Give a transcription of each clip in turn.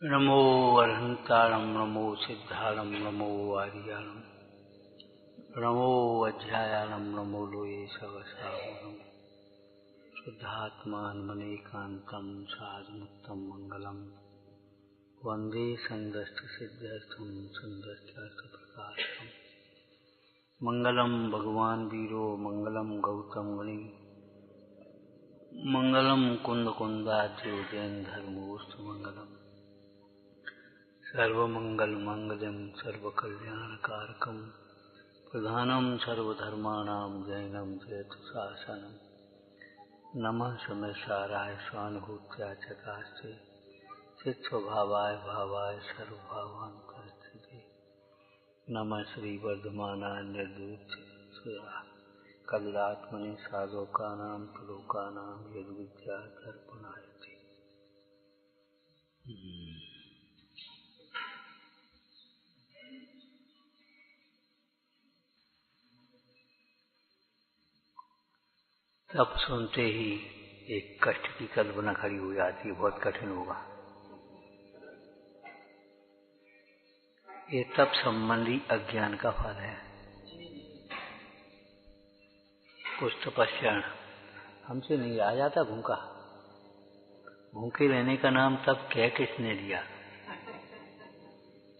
नमो अरहंताणं नमो सिद्धाणं नमो आर्याणं नमो अध्यायाणं नमो लोये सवसाहुणं शुद्धात्मानमनेकान्तं साधमुक्तं मङ्गलं वन्दे सन्दष्टसिद्ध्यर्थं सन्दष्ट्यार्थप्रकाशम् मङ्गलं भगवान् वीरो मङ्गलं गौतम मुनि मङ्गलं कुन्दकुन्दाद्यो जैन धर्मोऽस्तु मङ्गलम् सर्वमङ्गलमाङ्गल्यं सर्वकल्याणकारकं प्रधानं सर्वधर्माणां जैनं जयतु शासनं नमः समयसाराय स्वानुभूत्या चकास्ते चित्स्वभावाय भावाय सर्वभावानुपस्थिते नमः श्रीवर्धमानाय निर्दुच्च कलिलात्मने साधोकानां त्रिलोकानां यद्विद्या दर्पणायते। तब सुनते ही एक कष्ट की कल्पना खड़ी हो जाती है, बहुत कठिन होगा। ये तप संबंधी अज्ञान का फल है। कुछ तपस्या हमसे नहीं आ जाता भूखा। भूखे रहने का नाम तप क्या किसने दिया?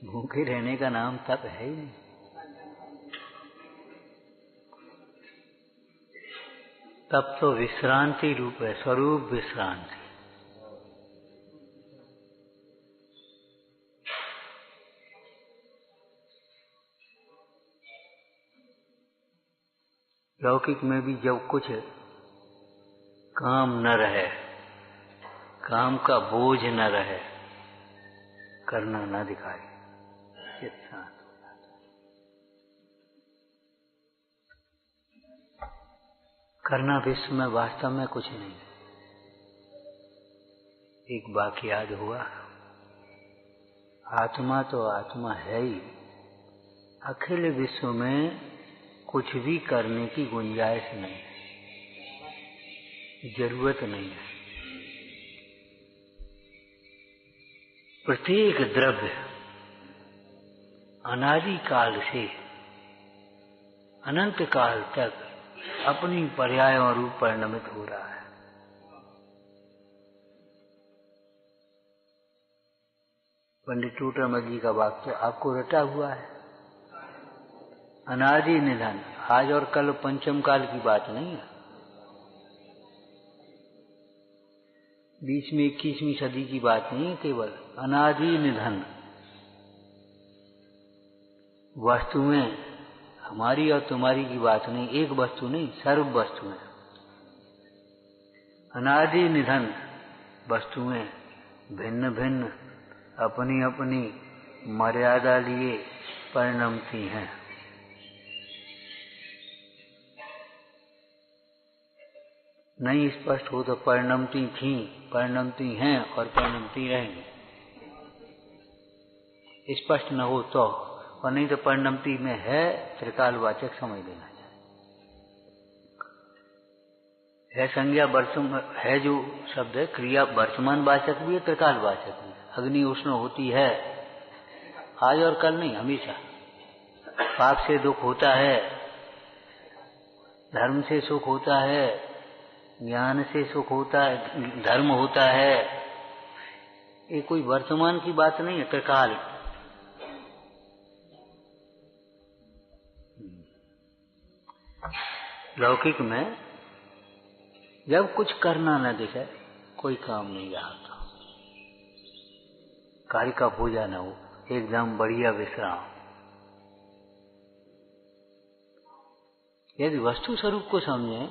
भूखे रहने का नाम तप है ही नहीं। तब तो विश्रांति रूप है, स्वरूप विश्रांति। लौकिक में भी जब कुछ काम न रहे, काम का बोझ न रहे, करना न दिखाए, चित्त शांत हो जाता है। करना विश्व में वास्तव में कुछ नहीं। एक वाक्य याद हुआ, आत्मा तो आत्मा है ही, अखिल विश्व में कुछ भी करने की गुंजाइश नहीं, जरूरत नहीं है। प्रत्येक द्रव्य अनादि काल से अनंत काल तक अपनी पर्यायों रूप परिणमित हो रहा है। पंडित टूटरमल जी का वाक्य तो आपको रटा हुआ है, अनादि निधन। आज और कल पंचम काल की बात नहीं है, बीच में 21वीं सदी की बात नहीं है, केवल अनादि निधन। वस्तुएं हमारी और तुम्हारी की बात नहीं, एक वस्तु नहीं, सर्व वस्तुएं अनादि निधन। वस्तुएं भिन्न भिन्न अपनी अपनी मर्यादा लिए परिणमती हैं। नहीं स्पष्ट हो तो परिणमती थी, परिणमती हैं और परिणमती रहेंगी। स्पष्ट न हो तो, और नहीं तो परिणमती में है त्रिकालवाचक समझ लेना चाहिए। है संज्ञा है जो शब्द है, क्रिया वर्तमान वाचक भी है, त्रिकालवाचक भी है। अग्नि उष्ण होती है, आज और कल नहीं, हमेशा। पाप से दुख होता है, धर्म से सुख होता है, ज्ञान से सुख होता है, धर्म होता है। ये कोई वर्तमान की बात नहीं है, त्रिकाल। लौकिक में जब कुछ करना न दिखे, कोई काम नहीं रहा था, कार्य का पूजा न हो, एकदम बढ़िया विश्राम। यदि वस्तु स्वरूप को समझें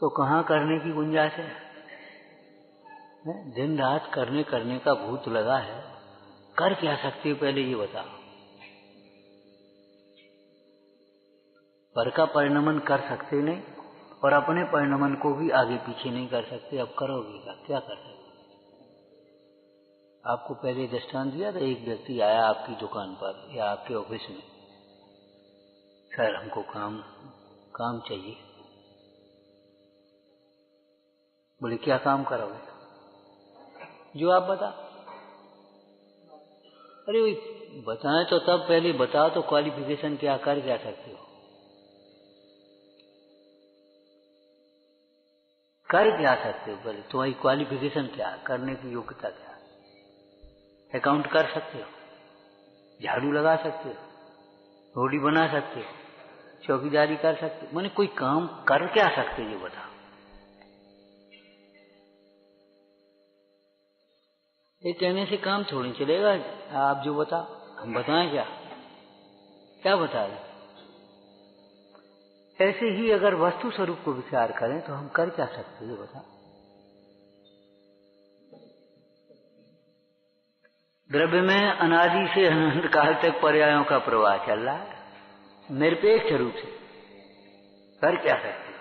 तो कहाँ करने की गुंजाइश है? दिन रात करने का भूत लगा है। कर क्या सकते हो पहले ये बताओ। पर का परिणमन कर सकते नहीं, और अपने परिणमन को भी आगे पीछे नहीं कर सकते। अब करोगे क्या कर सकते? आपको पहले दृष्टांत दिया था, एक व्यक्ति आया आपकी दुकान पर या आपके ऑफिस में, सर हमको काम चाहिए। बोले क्या काम करोगे? जो आप बता। अरे वही बताएं तो तब पहले बताओ तो क्वालिफिकेशन क्या, कर क्या सकते हो, कर क्या सकते हो, पहले तुम्हारी क्वालिफिकेशन क्या, करने की योग्यता क्या। अकाउंट कर सकते हो, झाड़ू लगा सकते हो, रोटी बना सकते हो, चौकीदारी कर सकते हो, माने कोई काम कर क्या सकते हो ये बताओ। ये कहने से काम थोड़ी चलेगा। आप जो बताओ, हम बताएं क्या, क्या बता दें। ऐसे ही अगर वस्तु स्वरूप को विचार करें तो हम कर क्या सकते ये बताओ। द्रव्य में अनादि से अनंत काल तक पर्यायों का प्रवाह चल रहा है, निरपेक्ष रूप से कर क्या सकते हो।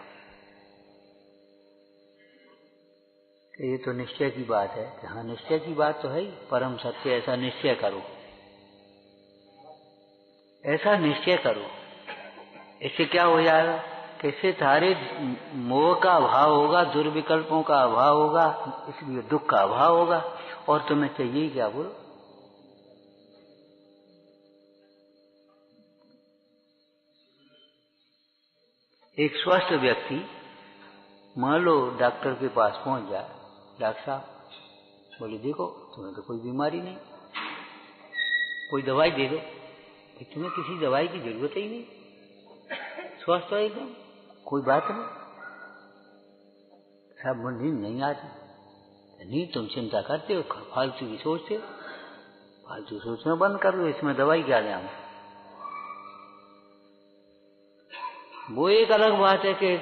ये तो निश्चय की बात है कि हाँ निश्चय की बात तो है ही, परम सत्य ऐसा निश्चय करो, ऐसा निश्चय करो। इससे क्या हो जाएगा कि इससे सारे मोह का अभाव होगा, दुर्विकल्पों का अभाव होगा, इसलिए दुख का अभाव होगा। और तुम्हें चाहिए क्या बोलो। एक स्वस्थ व्यक्ति मान लो डॉक्टर के पास पहुंच जाए, डॉक्टर साहब बोले देखो तुम्हें तो कोई बीमारी नहीं, कोई दवाई दे दो, तुम्हें किसी दवाई की जरूरत ही नहीं, स्वस्थ हो एकदम, कोई बात नहीं। साहब नींद नहीं आती, नहीं तुम चिंता करते हो, फालतू की सोचते हो, फालतू सोचना बंद कर दो, इसमें दवाई क्या ले। वो एक अलग बात है कि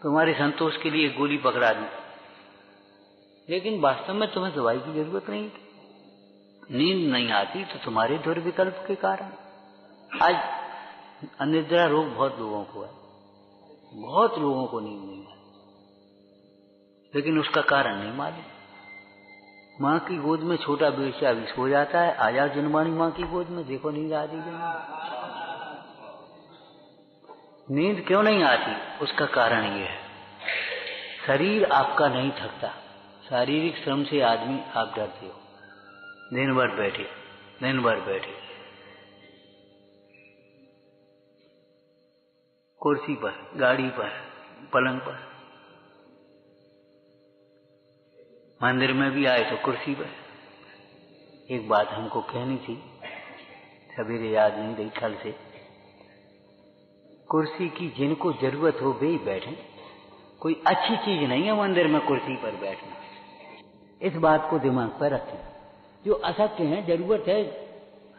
तुम्हारे संतोष के लिए गोली पकड़ा दी, लेकिन वास्तव में तुम्हें दवाई की जरूरत नहीं। नींद नहीं आती तो तुम्हारे दुर्विकल्प के कारण। आज अनिद्रा रोग बहुत लोगों को है, बहुत लोगों को नींद नहीं आती, लेकिन उसका कारण नहीं मालूम। माँ की गोद में छोटा बेचा भी सो जाता है, आजा जन्मानी माँ की गोद में, देखो नींद आती नहीं। नींद क्यों नहीं आती, उसका कारण ये है शरीर आपका नहीं थकता। शारीरिक श्रम से आदमी आप डरते हो, दिन भर बैठे, दिन भर बैठे कुर्सी पर, गाड़ी पर, पलंग पर, मंदिर में भी आए तो कुर्सी पर। एक बात हमको कहनी थी, सवेरे याद नहीं रही कल से। कुर्सी की जिनको जरूरत हो वे ही बैठे, कोई अच्छी चीज नहीं है मंदिर में कुर्सी पर बैठना। इस बात को दिमाग पर रखें। जो असत्य है, जरूरत है,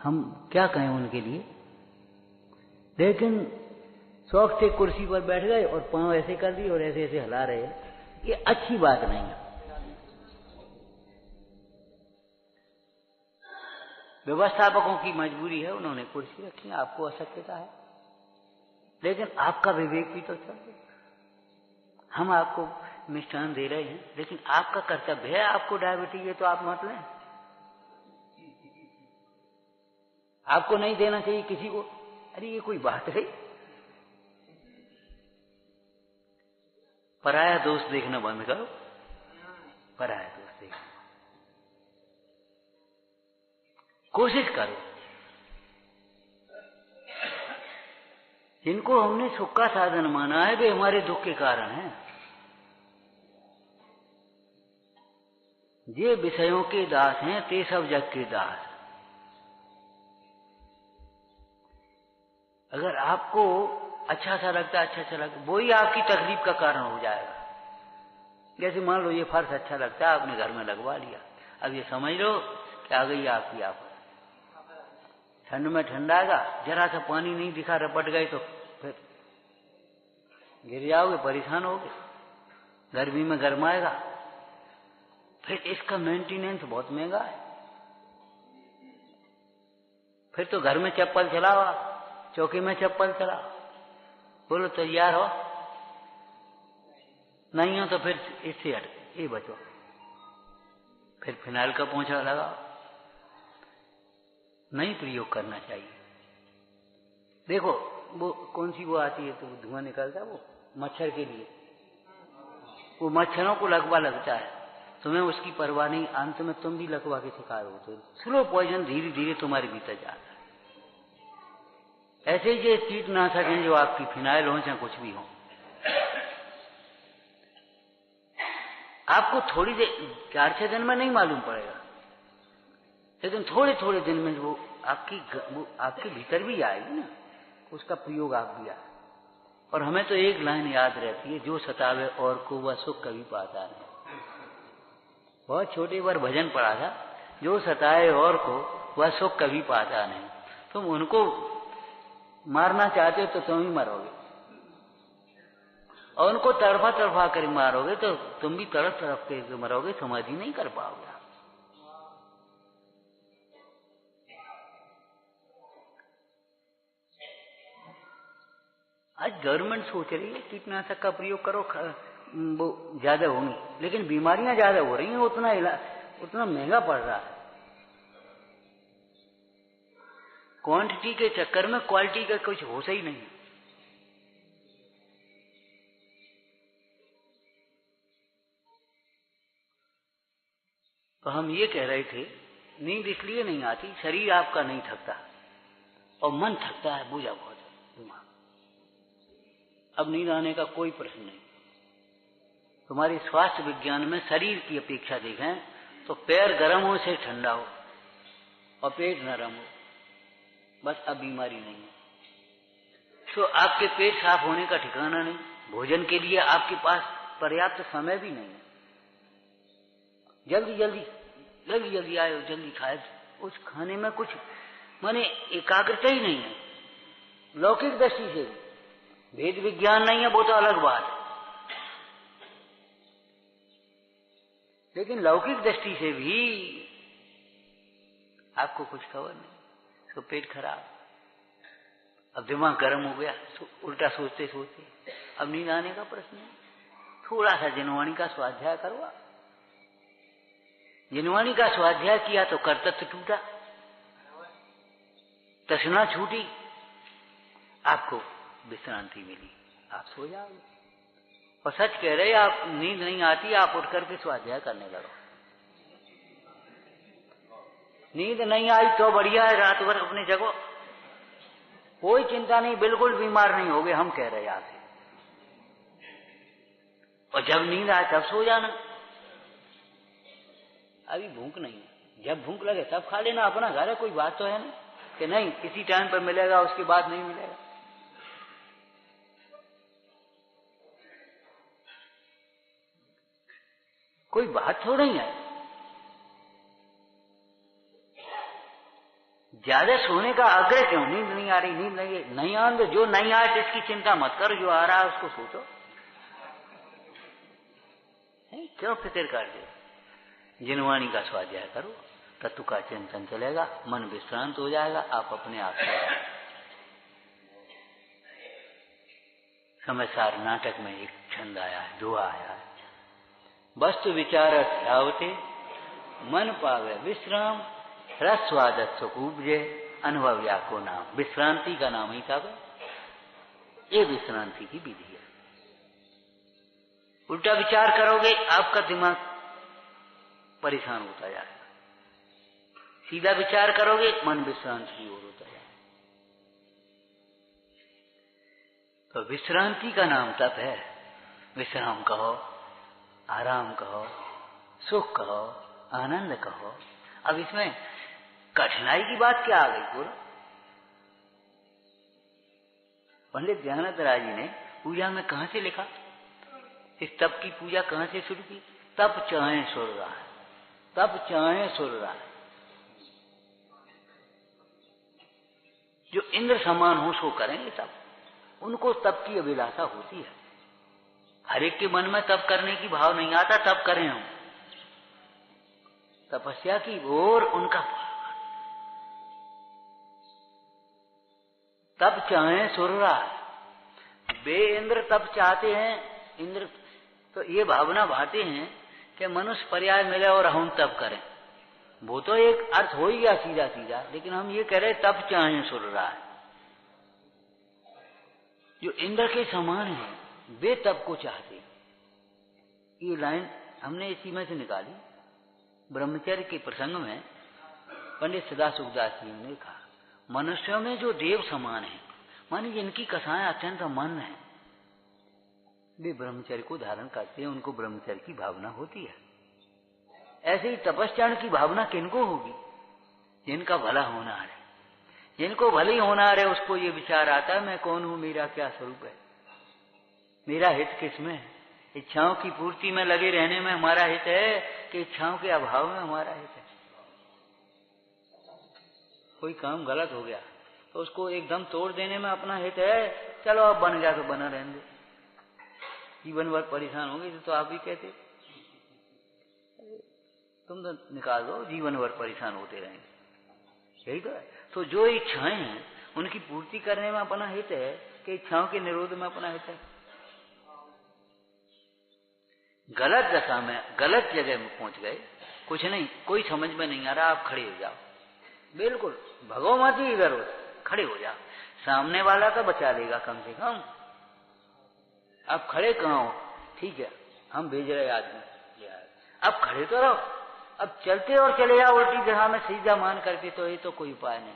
हम क्या कहें उनके लिए, लेकिन शौक से कुर्सी पर बैठ गए और पांव ऐसे कर दिए और ऐसे ऐसे हिला रहे, ये अच्छी बात नहीं है। व्यवस्थापकों की मजबूरी है, उन्होंने कुर्सी रखी, आपको असत्यता है, लेकिन आपका विवेक भी तो चल। हम आपको मिष्ठान दे रहे हैं, लेकिन आपका कर्तव्य है, आपको डायबिटीज है तो आप मत लें, आपको नहीं देना चाहिए किसी को। अरे ये कोई बात है। पराया दोष देखना बंद करो, पराया दोष देखना कोशिश करो। जिनको हमने सुख का साधन माना है वे हमारे दुख के कारण हैं। ये विषयों के दास हैं, ते सब जग के दास। अगर आपको अच्छा सा लगता है, अच्छा लगता, वही आपकी तकलीफ का कारण हो जाएगा। जैसे मान लो ये फर्श अच्छा लगता है, आपने घर में लगवा लिया, अब ये समझ लो कि आ गई आपकी आफत। ठंड में ठंडाएगा, जरा सा पानी नहीं दिखा, रपट गए तो फिर गिर जाओगे, परेशान होगे। गर्मी में गर्माएगा, फिर इसका मेंटेनेंस बहुत महंगा है। फिर तो घर में चप्पल चलाओ, चौकी में चप्पल चलाओ, बोलो तैयार हो, नहीं हो तो फिर इससे हट, ये बचो, फिर फिनाइल का पोंछा लगाओ। नहीं प्रयोग करना चाहिए। देखो वो कौन सी वो आती है तो धुआं निकलता है, वो मच्छर के लिए, वो मच्छरों को लगवा लगता है, तुम्हें उसकी परवाह नहीं, अंत में तुम भी लकवा के शिकार होते हो। स्लो पॉइजन धीरे धीरे तुम्हारे भीतर जाता है। ऐसे ही ये कीटनाशक हैं जो आपकी फिनाइल हो चाहे कुछ भी हो, आपको थोड़ी देर 4-6 दिन में नहीं मालूम पड़ेगा, लेकिन थोड़े थोड़े दिन में वो आपके भीतर भी आएगी ना, उसका प्रयोग आप भी आए। और हमें तो एक लाइन याद रहती है, जो सतावे और को वह सुख कभी पाता नहीं। बहुत छोटे बार भजन पढ़ा था, जो सताए और को वह सुख कभी पाता नहीं। तुम उनको मारना चाहते हो तो तुम ही मरोगे, और उनको तड़फा तड़फा कर मारोगे तो तुम भी तड़प तड़प के मरोगे, समाधि नहीं कर पाओगे। आज गवर्नमेंट सोच रही है कीटनाशक का प्रयोग करो, वो ज्यादा होंगी, लेकिन बीमारियां ज्यादा हो रही हैं, उतना महंगा पड़ रहा है। क्वांटिटी के चक्कर में क्वालिटी का कुछ होश ही नहीं। तो हम ये कह रहे थे, नींद इसलिए नहीं आती, शरीर आपका नहीं थकता और मन थकता है, बोझा बहुत दिमाग। अब नींद आने का कोई प्रश्न नहीं। तुम्हारी स्वास्थ्य विज्ञान में शरीर की अपेक्षा देखें तो पैर गर्म हो से ठंडा हो और पेट नरम हो, बस अब बीमारी नहीं है। तो आपके पेट साफ होने का ठिकाना नहीं, भोजन के लिए आपके पास पर्याप्त समय भी नहीं है। जल्दी जल्दी जल्दी जल्दी आए, जल्दी खाए, उस खाने में कुछ माने एकाग्रता ही नहीं है। लौकिक दृष्टि से वेद विज्ञान नहीं है, वो तो अलग बात है, लेकिन लौकिक दृष्टि से भी आपको कुछ खबर नहीं। तो पेट खराब, अब दिमाग गर्म हो गया, उल्टा सोचते सोचते अब नींद आने का प्रश्न है। थोड़ा सा जिनवाणी का स्वाध्याय करो। जिनवाणी का स्वाध्याय किया तो कर्तव्य टूटा, तृष्णा छूटी, आपको विश्रांति मिली, आप सो जाओगे। और सच कह रहे, आप नींद नहीं आती, आप उठ करके स्वाध्याय करने लगो। नींद नहीं आई तो बढ़िया है, रात भर अपने जगो, कोई चिंता नहीं, बिल्कुल बीमार नहीं होगे, हम कह रहे आपसे। और जब नींद आए तब सो जाना। अभी भूख नहीं है, जब भूख लगे तब खा लेना, अपना घर है, कोई बात तो है नहीं कि नहीं किसी टाइम पर मिलेगा उसके बाद नहीं मिलेगा। कोई बात थोड़ी है। ज्यादा सोने का आग्रह क्यों? नींद नहीं आ रही, नींद नहीं आ रही, जो नहीं आए तो इसकी चिंता मत करो, जो आ रहा है उसको सोचो, क्यों फिक्र कर दे। जिनवाणी का स्वाध्याय करो, तत्व का चिंतन चलेगा, मन विश्रांत हो जाएगा, आप अपने आप से। समाचार नाटक में एक छंद आया है, दुआ आया है, वस्तु विचार ध्यावते मन पावे विश्राम, रसवादत सुख उपजे, अनुभव या को नाम। विश्रांति का नाम ही था, ये विश्रांति की विधि है। उल्टा विचार करोगे आपका दिमाग परेशान होता जाएगा, सीधा विचार करोगे मन विश्रांति की ओर होता जाएगा। तो विश्रांति का नाम तप है। विश्राम कहो, आराम कहो, सुख कहो, आनंद कहो। अब इसमें कठिनाई की बात क्या आ गई? बोलो। पंडित ध्यानंद राय जी ने पूजा में कहां से लिखा, इस तप की पूजा कहां से शुरू की? तप चाहे सुर रहा है, तप चाहे सुर रहा है। जो इंद्र समान हो सो करेंगे तप, उनको तप की अभिलाषा होती है। हर एक के मन में तप करने की भाव नहीं आता, तप करें हम, तपस्या की ओर उनका तप चाहे सुर रहा है। वे इंद्र तप चाहते हैं, इंद्र तो ये भावना भाते हैं कि मनुष्य पर्याय मिले और हम तप करें। वो तो एक अर्थ हो ही गया सीधा सीधा, लेकिन हम ये कह रहे तप चाहे सुर रहा है। जो इंद्र के समान है वे तप को चाहते। ये लाइन हमने इसी में से निकाली। ब्रह्मचर्य के प्रसंग में पंडित सदा सुखदास जी ने कहा, मनुष्यों में जो देव समान है, मानी जिनकी कथाएं अत्यंत मन है, वे ब्रह्मचर्य को धारण करते हैं, उनको ब्रह्मचर्य की भावना होती है। ऐसे ही तपस्या की भावना किनको होगी? जिनका भला होना है, जिनको भले होना है, उसको ये विचार आता है मैं कौन हूं, मेरा क्या स्वरूप है, मेरा हित किसमें है। इच्छाओं की पूर्ति में लगे रहने में हमारा हित है कि इच्छाओं के अभाव में हमारा हित है। कोई काम गलत हो गया तो उसको एकदम तोड़ देने में अपना हित है, चलो अब बन गया तो बना रहने दो, जीवन भर परेशान होंगे तो आप भी कहते तुम तो निकाल दो, जीवन भर परेशान होते रहेंगे, यही तो है। तो जो इच्छाएं हैं उनकी पूर्ति करने में अपना हित है कि इच्छाओं के निरोध में अपना हित है। गलत दशा में गलत जगह में पहुंच गए, कुछ नहीं, कोई समझ में नहीं आ रहा, आप खड़े हो जाओ, बिल्कुल भगो मत ही, इधर खड़े हो जाओ, सामने वाला तो बचा लेगा कम से कम। अब खड़े कहाँ हो? ठीक है, हम भेज रहे आदमी, अब खड़े तो रहो, अब चलते और चले जाओ उल्टी दिशा में सीधा मान करके, तो ये तो कोई उपाय नहीं।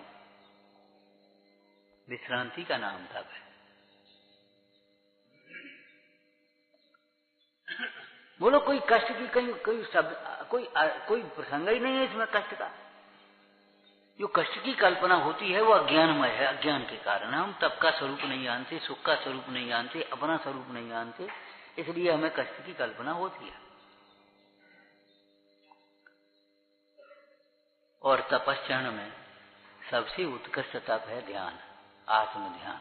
विश्रांति का नाम था भाई। बोलो कोई कष्ट की कोई शब्द कोई प्रसंग ही नहीं है इसमें कष्ट का। जो कष्ट की कल्पना होती है वो अज्ञानमय है, अज्ञान के कारण हम तप का स्वरूप नहीं जानते, सुख का स्वरूप नहीं जानते, अपना स्वरूप नहीं जानते, इसलिए हमें कष्ट की कल्पना होती है। और तपस्या में सबसे उत्कृष्ट तप है ध्यान, आत्म ध्यान।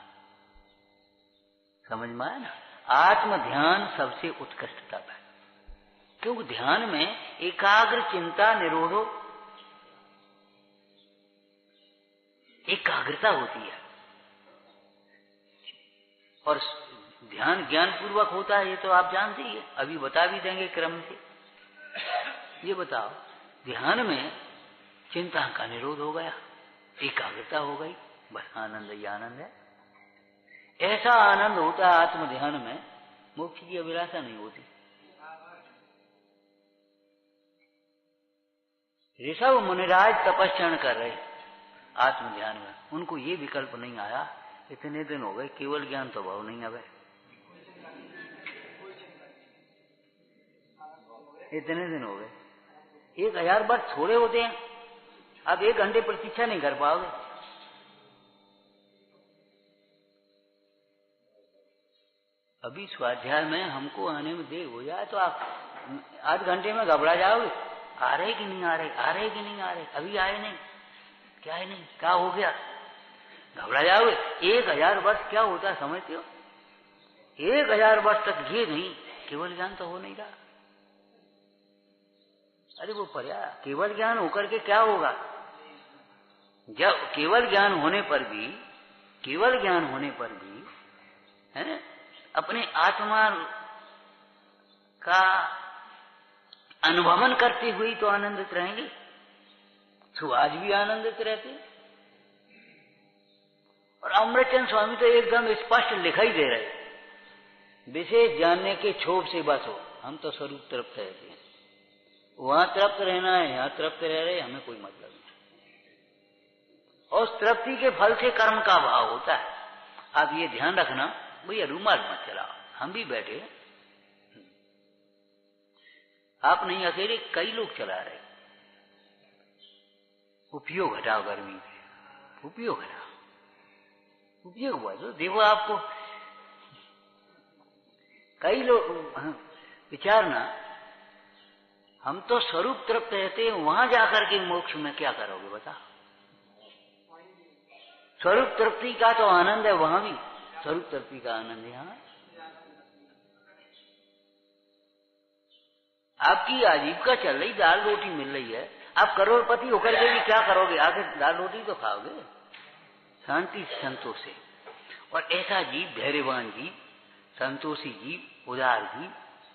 समझ में आया ना? आत्म ध्यान सबसे उत्कृष्ट तप है, क्योंकि ध्यान में एकाग्र चिंता निरोधो, एकाग्रता होती है, और ध्यान ज्ञान पूर्वक होता है, ये तो आप जानते ही है, अभी बता भी देंगे क्रम से। ये बताओ, ध्यान में चिंता का निरोध हो गया, एकाग्रता हो गई, बस आनंद ही आनंद है। ऐसा आनंद होता है आत्म ध्यान में, मोक्ष की अभिलाषा नहीं होती। ऋषभ मुनिराज तपस्या कर रहे आत्म ध्यान में, उनको ये विकल्प नहीं आया, इतने दिन हो गए केवल ज्ञान तो भाव नहीं आवे, इतने दिन हो गए, 1000 वर्ष थोड़े होते हैं, अब 1 घंटे प्रतीक्षा नहीं कर पाओगे। अभी स्वाध्याय में हमको आने में देर हो जाए तो आप आध घंटे में घबरा जाओगे, आ रहे कि नहीं आ रहे, आ रहे कि नहीं आ रहे, अभी आए नहीं, क्या है नहीं, क्या हो गया, घबरा जाओगे। 1000 वर्ष क्या होता है समझते हो? 1000 वर्ष तक ये नहीं, केवल ज्ञान तो हो नहीं रहा। अरे वो पर्या केवल ज्ञान होकर के क्या होगा? जब केवल ज्ञान होने पर भी है अपने आत्मा का अनुभवन करते हुए तो आनंदित रहेंगे, तो आज भी आनंदित रहते। और अमृतचंद स्वामी तो एकदम स्पष्ट लिखा ही दे रहे, विशेष जानने के क्षोभ से बस हो, हम तो स्वरूप तृप्त रहते हैं, वहां तृप्त रहना है, यहाँ तृप्त रह रहे, हमें कोई मतलब नहीं। और तृप्ति के फल से कर्म का भाव होता है। आप ये ध्यान रखना, भैया रूमाल मत चलाओ, हम भी बैठे, आप नहीं अकेले, कई लोग चला रहे। उपयोग हटाओ, गर्मी में उपयोग हटाओ, उपयोग हुआ तो देखो आपको कई लोग विचारना, हम तो स्वरूप तृप्त रहते हैं, वहां जाकर के मोक्ष में क्या करोगे बता? स्वरूप तृप्ति का तो आनंद है, वहां भी स्वरूप तृप्ति का आनंद है। यहाँ आपकी आजीविका चल रही, दाल रोटी मिल रही है, आप करोड़पति होकर के भी क्या करोगे? आखिर दाल रोटी तो खाओगे शांति संतोष से। और ऐसा जीव, धैर्यवान जीव, संतोषी जीव, उदार जीव,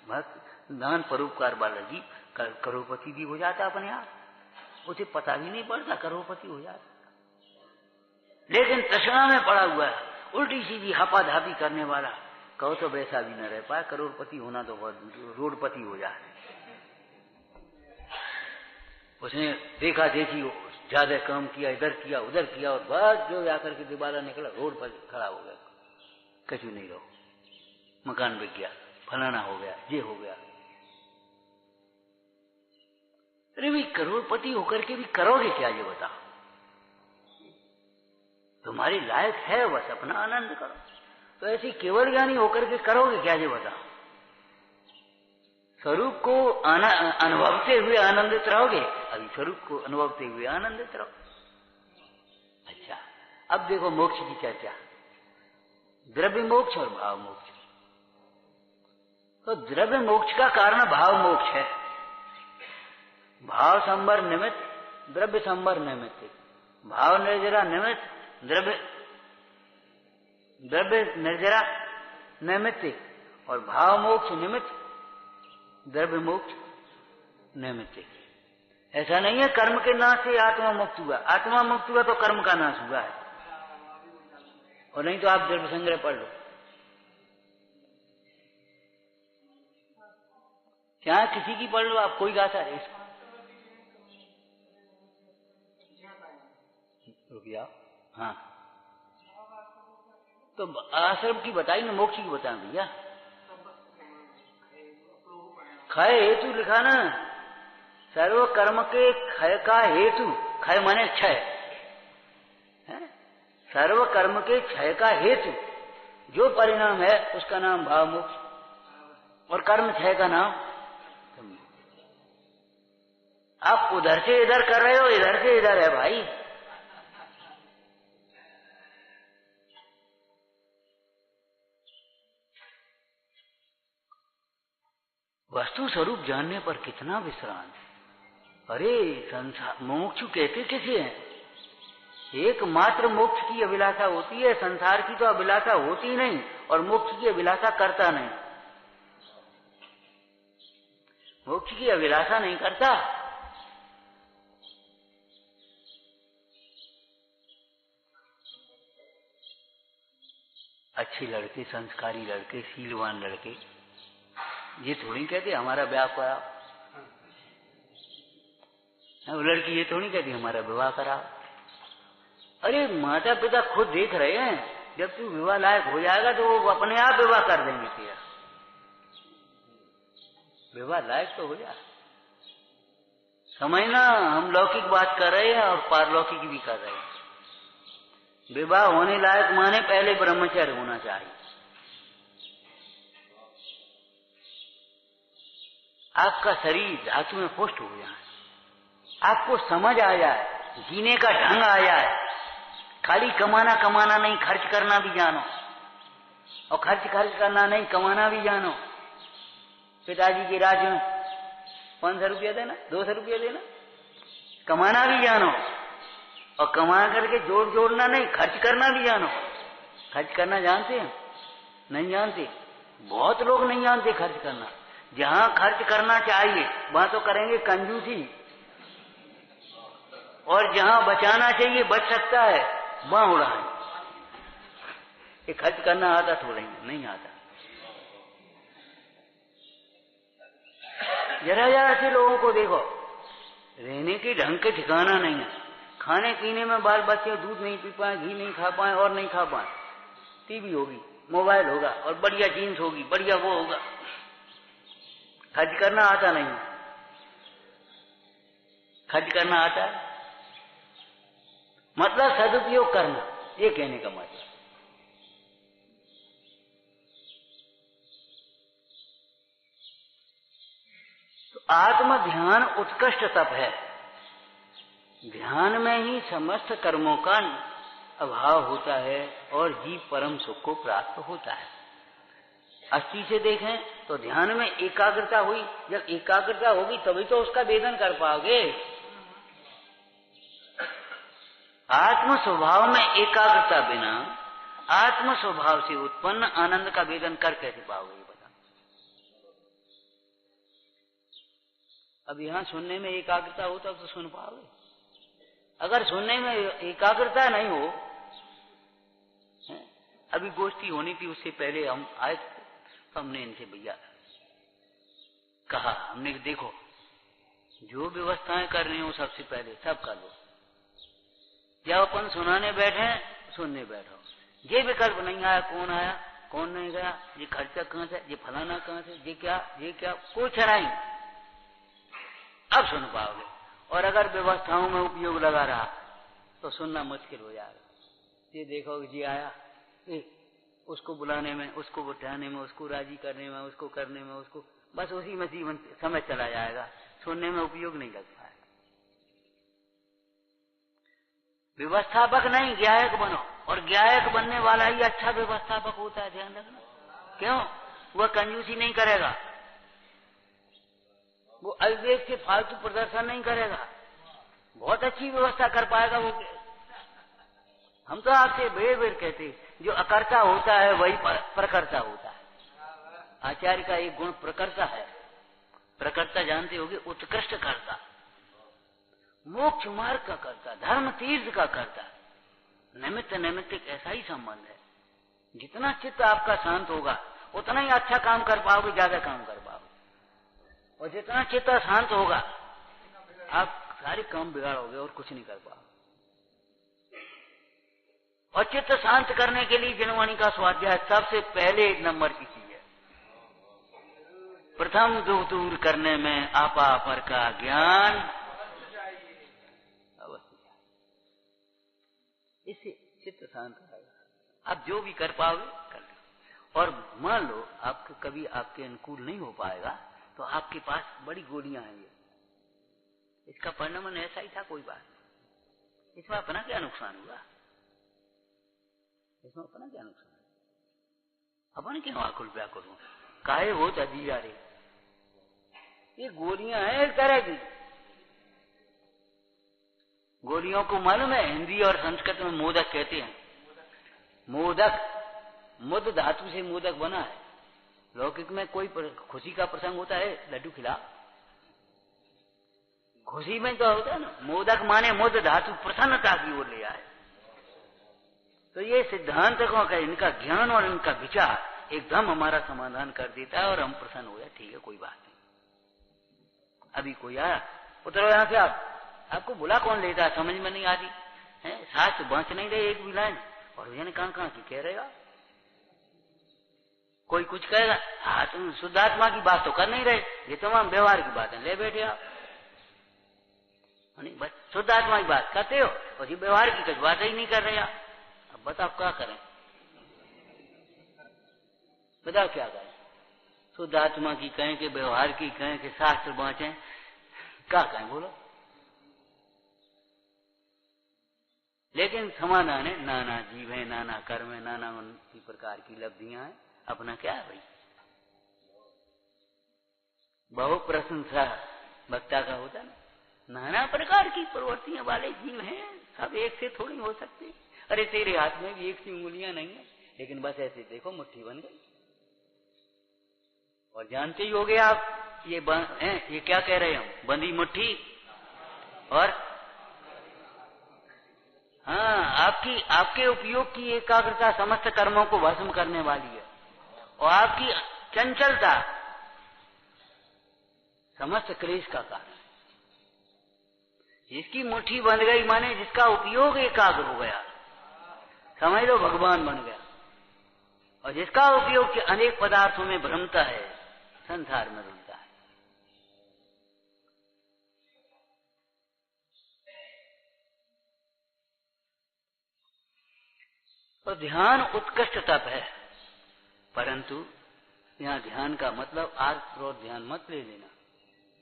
भक्त, दान परोपकार वाला जीव करोड़पति भी हो जाता अपने आप, उसे पता भी नहीं पड़ता करोड़पति हो जाता। लेकिन तृष्णा में पड़ा हुआ है, उल्टी सीधी हापाधापी करने वाला, कहो तो वैसा भी न रह पाए, करोड़पति होना तो बहुत रोडपति हो जाए। उसने देखा देखी ज्यादा काम किया, इधर किया उधर किया, और बस जो जाकर के दोबारा निकला रोड पर खड़ा हो गया, कछु नहीं रहो, मकान बिक गया, फलाना हो गया, ये हो गया। अरे भाई करोड़पति होकर के भी करोगे क्या, ये बताओ? तुम्हारी लायक है, बस अपना आनंद करो। तो ऐसी केवल ज्ञानी होकर के करोगे क्या, ये बताओ? स्वरूप को अनुभवते हुए आनंदित रहोगे? अभी स्वरूप को अनुभवते हुए आनंदित रहो। अच्छा, अब देखो मोक्ष की चर्चा, द्रव्य मोक्ष और भाव मोक्ष। तो द्रव्य मोक्ष का कारण भाव मोक्ष है। भाव संबर निमित्त, द्रव्य संबर निमित्त। भाव निर्जरा निमित्त, द्रव्य निर्जरा निमित्त, और भाव मोक्ष निमित्त, द्रव्य मोक्ष निमित्त। ऐसा नहीं है कर्म के नाश से आत्मा मुक्त हुआ, आत्मा मुक्त हुआ तो कर्म का नाश हुआ है। और नहीं तो आप द्रव्य संग्रह पढ़ लो, क्या किसी की पढ़ लो आप, कोई गाथा है इसको। रुकिया, हाँ तो आश्रम की बताई ना, मोक्ष की बताएं भैया। क्षय हेतु लिखा ना, सर्व कर्म के क्षय का हेतु, क्षय माने क्षय, सर्व कर्म के क्षय का हेतु जो परिणाम है उसका नाम भाव मोक्ष, और कर्म क्षय का नाम। आप उधर से इधर कर रहे हो, इधर से इधर है भाई। वस्तु स्वरूप जानने पर कितना विश्राम। अरे संसार मोक्ष कहते किसे हैं? एकमात्र मोक्ष की अभिलाषा होती है, संसार की तो अभिलाषा होती नहीं, और मोक्ष की अभिलाषा करता नहीं। मोक्ष की अभिलाषा नहीं करता। अच्छे लड़के, संस्कारी लड़के, शीलवान लड़के ये थोड़ी कहते हमारा ब्याह कराओ, वो लड़की ये थोड़ी कहती हमारा विवाह कराओ। अरे माता पिता खुद देख रहे हैं, जब तू विवाह लायक हो जाएगा तो वो अपने आप विवाह कर देंगे तेरा। विवाह लायक तो हो जा। समझना, हम लौकिक बात कर रहे हैं और पारलौकिक भी कर रहे हैं। विवाह होने लायक माने पहले ब्रह्मचर्य होना चाहिए। आपका शरीर धातु में पुष्ट हो जाए, आपको समझ आ जाए, जीने का ढंग आ जाए। खाली कमाना कमाना नहीं, खर्च करना भी जानो, और खर्च करना नहीं, कमाना भी जानो। पिताजी के राज्य में 500 रुपया देना, 200 रुपया देना, कमाना भी जानो, और कमा करके जोड़ना नहीं, खर्च करना भी जानो। खर्च करना जानते हैं? नहीं जानते। बहुत लोग नहीं जानते खर्च करना। जहां खर्च करना चाहिए वहां तो करेंगे कंजूसी, और जहां बचाना चाहिए बच सकता है वहां उड़ाएं। ये खर्च करना आता थोड़ा ही नहीं आता। जरा जरा से लोगों को देखो, रहने के ढंग के ठिकाना नहीं है। खाने पीने में बाल बच्चे दूध नहीं पी पाए, घी नहीं खा पाए, और नहीं खा पाए। टीवी होगी, मोबाइल होगा, और बढ़िया जीन्स होगी, बढ़िया वो होगा। खर्च करना आता नहीं। खर्च करना आता है मतलब सदुपयोग करना, ये कहने का मतलब। तो आत्म ध्यान उत्कृष्ट तप है। ध्यान में ही समस्त कर्मों का अभाव होता है और जीव परम सुख को प्राप्त होता है। अस्थि से देखें तो ध्यान में एकाग्रता हुई, जब एकाग्रता होगी तभी तो उसका वेदन कर पाओगे। आत्म स्वभाव में एकाग्रता बिना आत्म स्वभाव से उत्पन्न आनंद का वेदन कर कैसे पाओगे, ये बता। अब यहां सुनने में एकाग्रता हो तब तो सुन पाओगे। अगर सुनने में एकाग्रता नहीं हो, अभी गोष्ठी होनी थी, उससे पहले हम आए तो हमने इनसे भैया कहा, हमने देखो जो व्यवस्थाएं कर रही हूं सबसे पहले सब कर लो। जब अपन सुनाने बैठे सुनने बैठो, ये विकल्प नहीं आया कौन आया कौन नहीं गया, ये खर्चा कहां से, ये फलाना कहां से, ये क्या कुछ नहीं, अब सुन पाओगे। और अगर व्यवस्थाओं में उपयोग लगा रहा तो सुनना मुश्किल हो जाएगा। ये देखोगे जी आया, उसको बुलाने में, उसको बिठाने में, उसको राजी करने में, उसको करने में, उसको बस उसी में जीवन समय चला जाएगा, सुनने में उपयोग नहीं लग पाएगा। व्यवस्थापक नहीं, ज्ञायक बनो, और ज्ञायक बनने वाला ही अच्छा व्यवस्थापक होता है, ध्यान रखना। क्यों? वह कंजूसी नहीं करेगा, वो अविवेक से फालतू प्रदर्शन नहीं करेगा, बहुत अच्छी व्यवस्था कर पाएगा वो। हम तो आपसे बेर बेर कहते, जो अकर्ता होता है वही प्रकर्ता होता है। आचार्य का एक गुण प्रकर्ता है। प्रकर्ता जानते होगे, उत्कृष्ट कर्ता, मोक्ष मार्ग का कर्ता, धर्म तीर्थ का कर्ता। निमित्त नैमित्तिक ऐसा ही संबंध है। जितना चित्त आपका शांत होगा उतना ही अच्छा काम कर पाओगे, ज्यादा काम कर पाओगे। और जितना चित्त शांत होगा आप सारे काम बिगाड़ोगे और कुछ नहीं कर पाओगे। और चित्त शांत करने के लिए जनवाणी का स्वाध्याय सबसे पहले एक नंबर की चीज है। प्रथम दुख दूर करने में आपा पर का ज्ञान अवश्य, इससे चित्त शांत रहेगा। आप जो भी कर पाओगे कर लो। और मान लो आपको कभी आपके अनुकूल नहीं हो पाएगा तो आपके पास बड़ी गोलियां हैं, ये इसका परिणाम ऐसा ही था, कोई बात नहीं। इसमें अपना क्या नुकसान हुआ, इसमें अपना क्या नुकसान, अपन क्यों आकुल व्याकुल हो, काहे हो जी जा रही। ये गोलियां हैं एक तरह की। गोलियों को मालूम है हिंदी और संस्कृत में मोदक कहते हैं। मोदक, मुद धातु से मोदक बना है। लौकिक में कोई खुशी का प्रसंग होता है, लड्डू खिला, खुशी में तो होता है ना। मोदक माने मुद धातु, प्रसन्नता की ओर ले आए। तो ये सिद्धांत का इनका ज्ञान और इनका विचार एकदम हमारा समाधान कर देता है और हम प्रसन्न हो जाए। ठीक है, कोई बात नहीं। अभी कोई आया, उतरो यहां से, आपको बुला कौन लेता है, समझ में नहीं आती है। शास्त्र बांच नहीं रहे एक भी लाइन, और यानी कहां की कह रहे हो। कोई कुछ कहेगा, हाँ तुम शुद्धात्मा की बात तो कर नहीं रहे, ये तमाम व्यवहार की बातें ले बैठे आप। नहीं, बस शुद्धात्मा की बात करते हो और ये व्यवहार की कुछ बात ही नहीं कर रहे आप। अब बताओ क्या करें, बताओ क्या करें। शुद्धात्मा की कहें कि व्यवहार की कहें कि शास्त्र बांचे, क्या कहें बोलो। लेकिन समाधान है, नाना जीव है, नाना कर्म है, नाना प्रकार की लब्धियां हैं, अपना क्या है भाई। बहु प्रशंसा वक्ता का होता है ना, नाना प्रकार की प्रवृत्तियां वाले जीव हैं, सब एक से थोड़ी हो सकती। अरे तेरे हाथ में भी एक सी उंगलियां नहीं है, लेकिन बस ऐसे देखो मुट्ठी बन गई। और जानते ही होगे आप ये क्या कह रहे हैं, बंदी मुट्ठी। और हाँ, आपके उपयोग की एकाग्रता समस्त कर्मों को भस्म करने वाली है, और आपकी चंचलता समस्त क्लेश का कारण है। जिसकी मुट्ठी बन गई माने जिसका उपयोग एकाग्र हो गया, समझ लो भगवान बन गया। और जिसका उपयोग अनेक पदार्थों में भ्रमता है, संसार में भ्रमता है। तो ध्यान उत्कृष्ट तप है, परंतु यहाँ ध्यान का मतलब आर्थ और ध्यान मत ले लेना,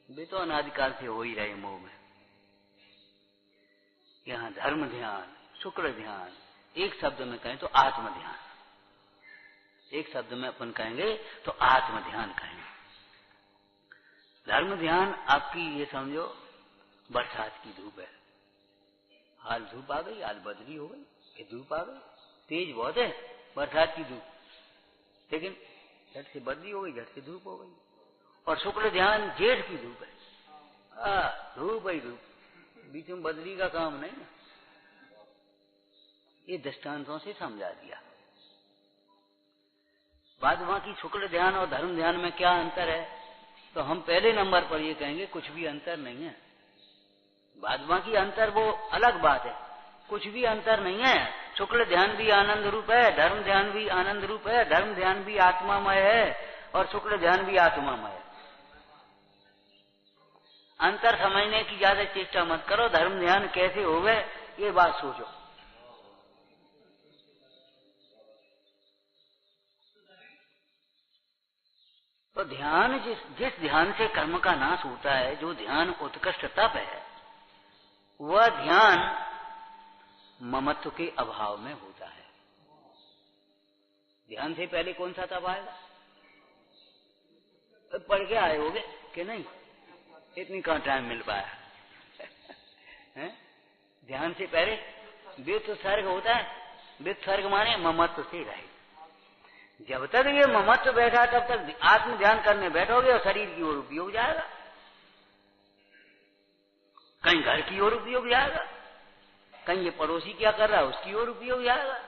वे तो अनादिकाल से हो ही रहे मोह में। यहाँ धर्म ध्यान, शुक्र ध्यान, एक शब्द में कहें तो आत्म ध्यान, एक शब्द में अपन कहेंगे तो आत्म ध्यान कहेंगे। धर्म ध्यान आपकी ये समझो बरसात की धूप है, हाल धूप आ गई, हाल बदली हो गई, फिर धूप आ गई, तेज बहुत है बरसात की धूप, लेकिन झट से बदली हो गई, झट से धूप हो गई। और शुक्ल ध्यान जेठ की धूप है, धूप ही धूप, बीच में बदली का काम नहीं है। ये दृष्टांतों से समझा दिया। बाद बाकी शुक्ल ध्यान और धर्म ध्यान में क्या अंतर है, तो हम पहले नंबर पर ये कहेंगे कुछ भी अंतर नहीं है। बाद बाकी अंतर वो अलग बात है, कुछ भी अंतर नहीं है। शुक्ल ध्यान भी आनंद रूप है, धर्म ध्यान भी आनंद रूप है, धर्म ध्यान भी आत्मामय है और शुक्ल ध्यान भी आत्मामय है। अंतर समझने की ज्यादा चेष्टा मत करो, धर्म ध्यान कैसे हो गए ये बात सोचो। तो ध्यान जिस ध्यान से कर्म का नाश होता है, जो ध्यान उत्कृष्ट तप है, वह ध्यान ममत्व के अभाव में होता है। ध्यान से पहले कौन सा तप आएगा? पढ़ के आए होगे कि नहीं? इतनी कहाँ टाइम मिल पाया है? ध्यान से पहले व्युत्सर्ग होता है। व्युत्सर्ग माने ममत्व से रहे। जब तक ये ममत्व बैठा तब तक आत्म ध्यान करने बैठोगे और शरीर की ओर उपयोग जाएगा, कहीं घर की ओर उपयोग जाएगा, कहीं ये पड़ोसी क्या कर रहा है उसकी ओर उपयोग जाएगा।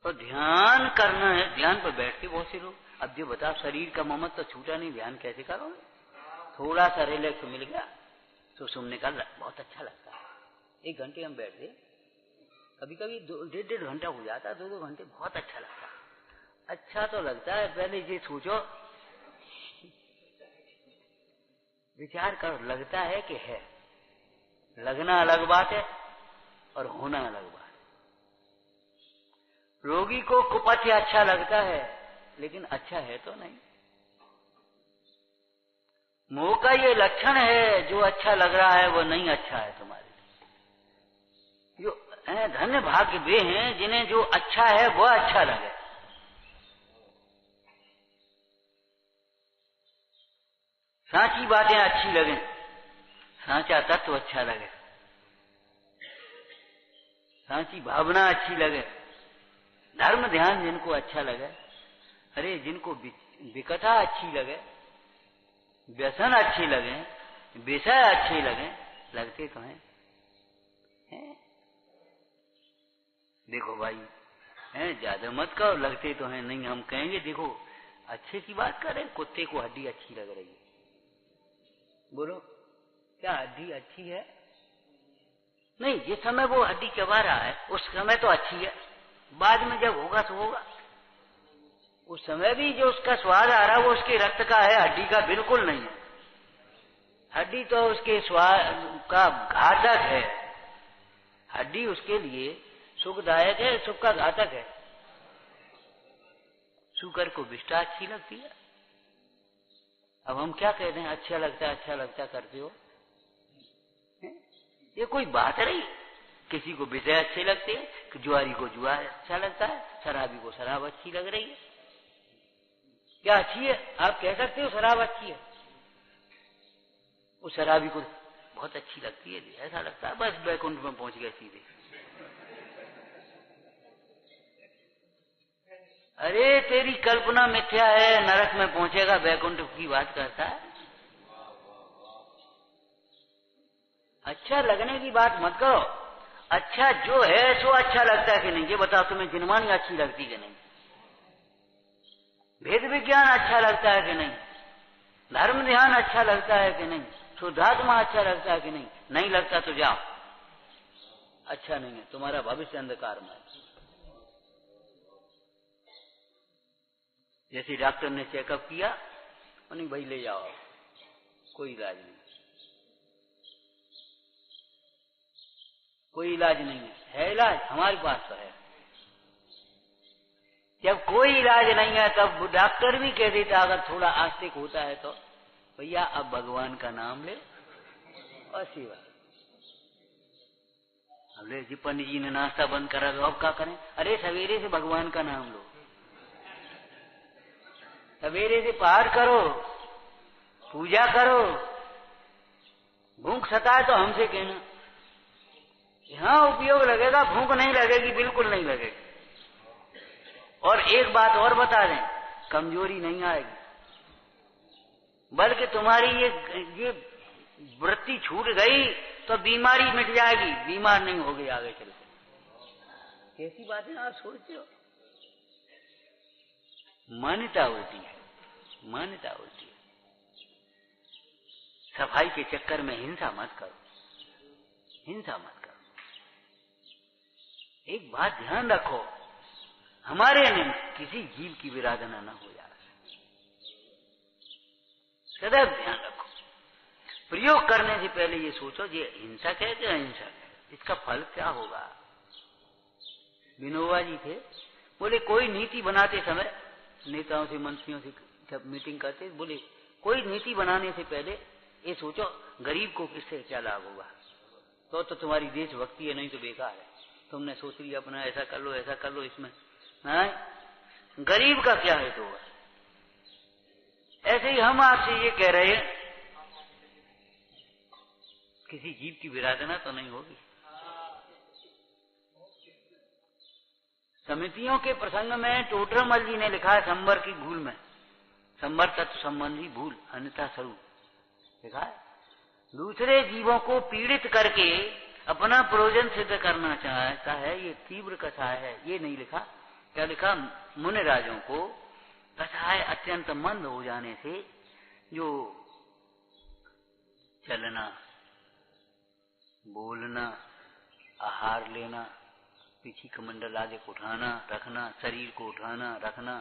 तो ध्यान करना है, ध्यान पर बैठते बहुत से लोग। अब जो बताओ शरीर का ममत्व तो छूटा नहीं, ध्यान कैसे करोगे? थोड़ा सा रिलैक्स मिल गया तो सुनने का बहुत अच्छा लगता है। 1 घंटे हम बैठते, कभी कभी 1.5 घंटा हो जाता, 2 घंटे बहुत अच्छा लगता है। अच्छा तो लगता है, पहले ये सोचो, विचार करो, लगता है कि है। लगना अलग बात है और होना अलग बात है। रोगी को कुपथ्य अच्छा लगता है लेकिन अच्छा है तो नहीं। मोह का ये लक्षण है, जो अच्छा लग रहा है वो नहीं अच्छा है तुम्हारे लिए। जो धन्य भाग्य वे हैं जिन्हें जो अच्छा है वह अच्छा लगे। साची बातें अच्छी लगे, साचा तत्व अच्छा लगे, साची भावना अच्छी लगे, धर्म ध्यान जिनको अच्छा लगे। अरे जिनको विकथा अच्छी लगे, व्यसन अच्छी लगे, विषय अच्छे लगे, लगते तो हैं। देखो भाई, ज्यादा मत कहो, लगते तो हैं नहीं। हम कहेंगे देखो अच्छे की बात करें, कुत्ते को हड्डी अच्छी लग रही है, बोलो क्या हड्डी अच्छी है? नहीं, जिस समय वो हड्डी चबा रहा है उस समय तो अच्छी है, बाद में जब होगा तो होगा। उस समय भी जो उसका स्वाद आ रहा है वो उसके रक्त का है, हड्डी का बिल्कुल नहीं है। हड्डी तो उसके स्वाद का घातक है। हड्डी उसके लिए सुखदायक है, सुख का घातक है। शुगर को विष्ठा अच्छी लगती है। अब हम क्या कहते हैं, अच्छा लगता है, अच्छा लगता करते हो, ये कोई बात रही? किसी को विषय अच्छे लगते हैं, जुआरी को जुआर अच्छा लगता है, शराबी को शराब अच्छी लग रही है। क्या अच्छी है? आप कह सकते हो शराब अच्छी है, उस शराबी को बहुत अच्छी लगती है, ऐसा लगता है बस बैकुंठ में पहुंच गए सीधे। अरे तेरी कल्पना मिथ्या है, नरक में पहुंचेगा, बैकुंठ की बात करता है। अच्छा लगने की बात मत करो, अच्छा जो है सो अच्छा लगता है कि नहीं ये बताओ। तुम्हें जिनमानी अच्छी लगती कि नहीं? भेद विज्ञान अच्छा लगता है कि नहीं? धर्म ध्यान अच्छा लगता है कि नहीं? शुद्धात्मा अच्छा लगता है कि नहीं? नहीं लगता तो जाओ, अच्छा नहीं है, तुम्हारा भविष्य अंधकार में है। जैसे डॉक्टर ने चेकअप किया, नहीं भाई ले जाओ, कोई इलाज नहीं, कोई इलाज नहीं है इलाज हमारे पास तो है। जब कोई इलाज नहीं है तब डॉक्टर भी कह देता, अगर थोड़ा आस्तिक होता है तो, भैया अब भगवान का नाम ले और सेवा। अब ले जी पंडित जी ने नाश्ता बंद करा तो अब क्या करें? अरे सवेरे से भगवान का नाम लो, सवेरे से पाठ करो, पूजा करो। भूख सताए तो हमसे कहना, हाँ उपयोग लगेगा, भूख नहीं लगेगी, बिल्कुल नहीं लगेगी। और एक बात और बता दें, कमजोरी नहीं आएगी, बल्कि तुम्हारी ये वृत्ति छूट गई तो बीमारी मिट जाएगी, बीमार नहीं होगी आगे चल के। कैसी बातें आप सोचते हो? मान्यता उल्टी है, मान्यता उल्टी है। सफाई के चक्कर में हिंसा मत करो, हिंसा मत करो। एक बात ध्यान रखो, हमारे में किसी जीव की विराधना न हो जाए, सदैव ध्यान रखो। प्रयोग करने से पहले ये सोचो ये हिंसक है कि अहिंसक है, इसका फल क्या होगा। विनोबा जी थे, बोले कोई नीति बनाते समय, नेताओं से मंत्रियों से जब मीटिंग करते, बोले कोई नीति बनाने से पहले ये सोचो गरीब को किससे क्या लाभ होगा, तो तुम्हारी देशभक्ति है, नहीं तो बेकार है। तुमने सोच लिया अपना ऐसा कर लो ऐसा कर लो, इसमें गरीब का क्या हेतु होगा। ऐसे ही हम आपसे ये कह रहे हैं, किसी जीव की विराधना तो नहीं होगी। समितियों के प्रसंग में टोडरमल जी ने लिखा है संबर की भूल में, संबर तत्व संबंधी भूल अन्यथा स्वरूप लिखा है। दूसरे जीवों को पीड़ित करके अपना प्रयोजन सिद्ध करना चाहता है, ये तीव्र कसाय है। ये नहीं लिखा, क्या लिखा, मुनि राजों को कसाय अत्यंत मंद हो जाने से जो चलना, बोलना, आहार लेना, पीछी कमंडल आदि को उठाना रखना, शरीर को उठाना रखना,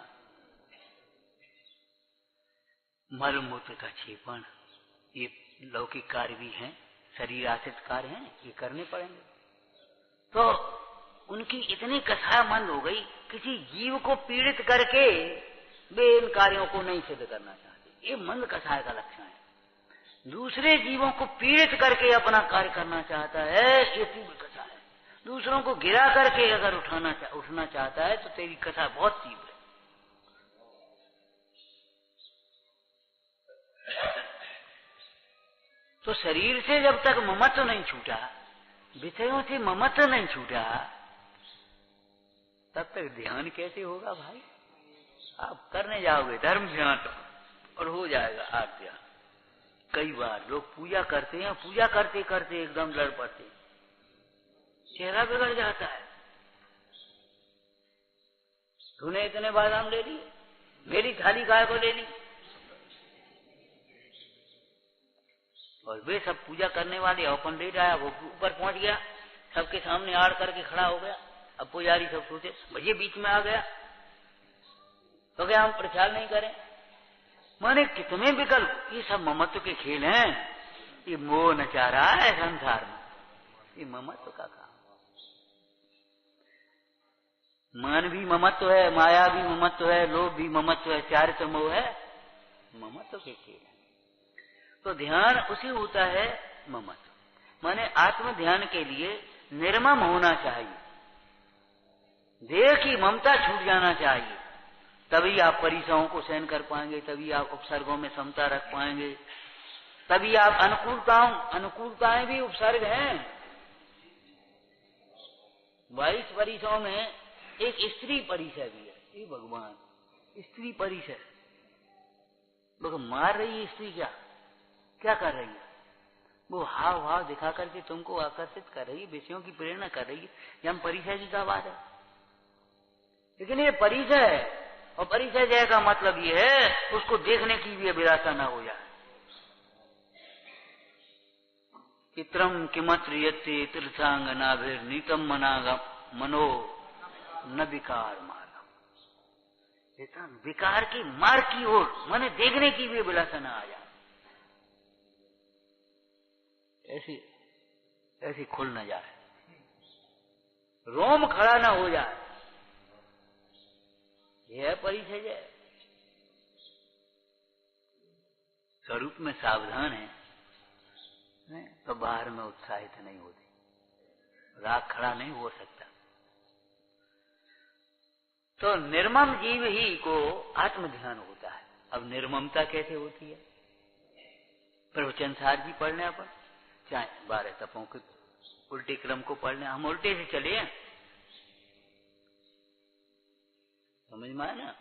मल मूत्र का क्षेपण, ये लौकिक कार्य भी हैं, शरीर आश्रित कार्य हैं, ये करने पड़ेंगे। तो उनकी इतनी कसायमंद हो गई, किसी जीव को पीड़ित करके वे इन कार्यों को नहीं सिद्ध करना चाहते। ये मंद कसाय का लक्षण है। दूसरे जीवों को पीड़ित करके अपना कार्य करना चाहता है, ये तीव्र कथा है। दूसरों को गिरा करके अगर उठना चाहता है तो तेरी कथा बहुत तीव्र है। तो शरीर से जब तक ममत्व नहीं छूटा, विषयों से ममत्व नहीं छूटा, तब तक ध्यान कैसे होगा भाई। आप करने जाओगे धर्म ध्यान और हो जाएगा आप ध्यान। कई बार लोग पूजा करते हैं, पूजा करते करते एकदम लड़ पड़ते, चेहरा बिगड़ जाता है। तूने इतने बादाम ले लिए, मेरी थाली गाय को ले ली, और वे सब पूजा करने वाले अपन ले जाया, वो ऊपर पहुंच गया, सबके सामने आड़ करके खड़ा हो गया। अब पुजारी सब सोचे भैया बीच में आ गया तो क्या हम प्रचार नहीं करें। माने कितने विकल्प, ये सब ममत्व के खेल हैं। ये मोह नचा रहा है संसार में, ये ममत्व का काम। मन भी ममत्व है, माया भी ममत्व है, लोभ भी ममत्व है, चारित्र मोह है, ममत्व के खेल है। तो ध्यान उसी होता है ममत्व। माने आत्म ध्यान के लिए निर्मम होना चाहिए, देह की ममता छूट जाना चाहिए, तभी आप परिसरों को सहन कर पाएंगे, तभी आप उपसर्गों में समता रख पाएंगे, तभी आप अनुकूलताएं भी उपसर्ग हैं। 22 परिसरों में एक स्त्री परिसर भी है। ये भगवान स्त्री परिसर, लोग मार रही है स्त्री, क्या कर रही है, वो हाव भाव दिखा करके तुमको आकर्षित कर रही है, विषयों की प्रेरणा कर रही है। यह परिचय की क्या बात है। लेकिन ये परिचय है, और परिचय जय का मतलब ये है उसको देखने की भी अभिलाषा न हो जाए। चित्रम किमत्र यत्ते तीर्थांग नाभिर नीतम मनो न विकार मार्गम, विकार की मार्ग की ओर माने देखने की भी अभिलाषा न आ जाए। ऐसी खुल न जाए, रोम खड़ा न हो जाए, यह परिचय है। स्वरूप में सावधान है तो बाहर में उत्साहित नहीं होती, राग खड़ा नहीं हो सकता। तो निर्मम जीव ही को आत्म ध्यान होता है। अब निर्ममता कैसे होती है, प्रवचन सार जी पढ़ने अपन, चाहे 12 तपों के उल्टे क्रम को पढ़ने, हम उल्टे से चले हैं, समझ में आया ना।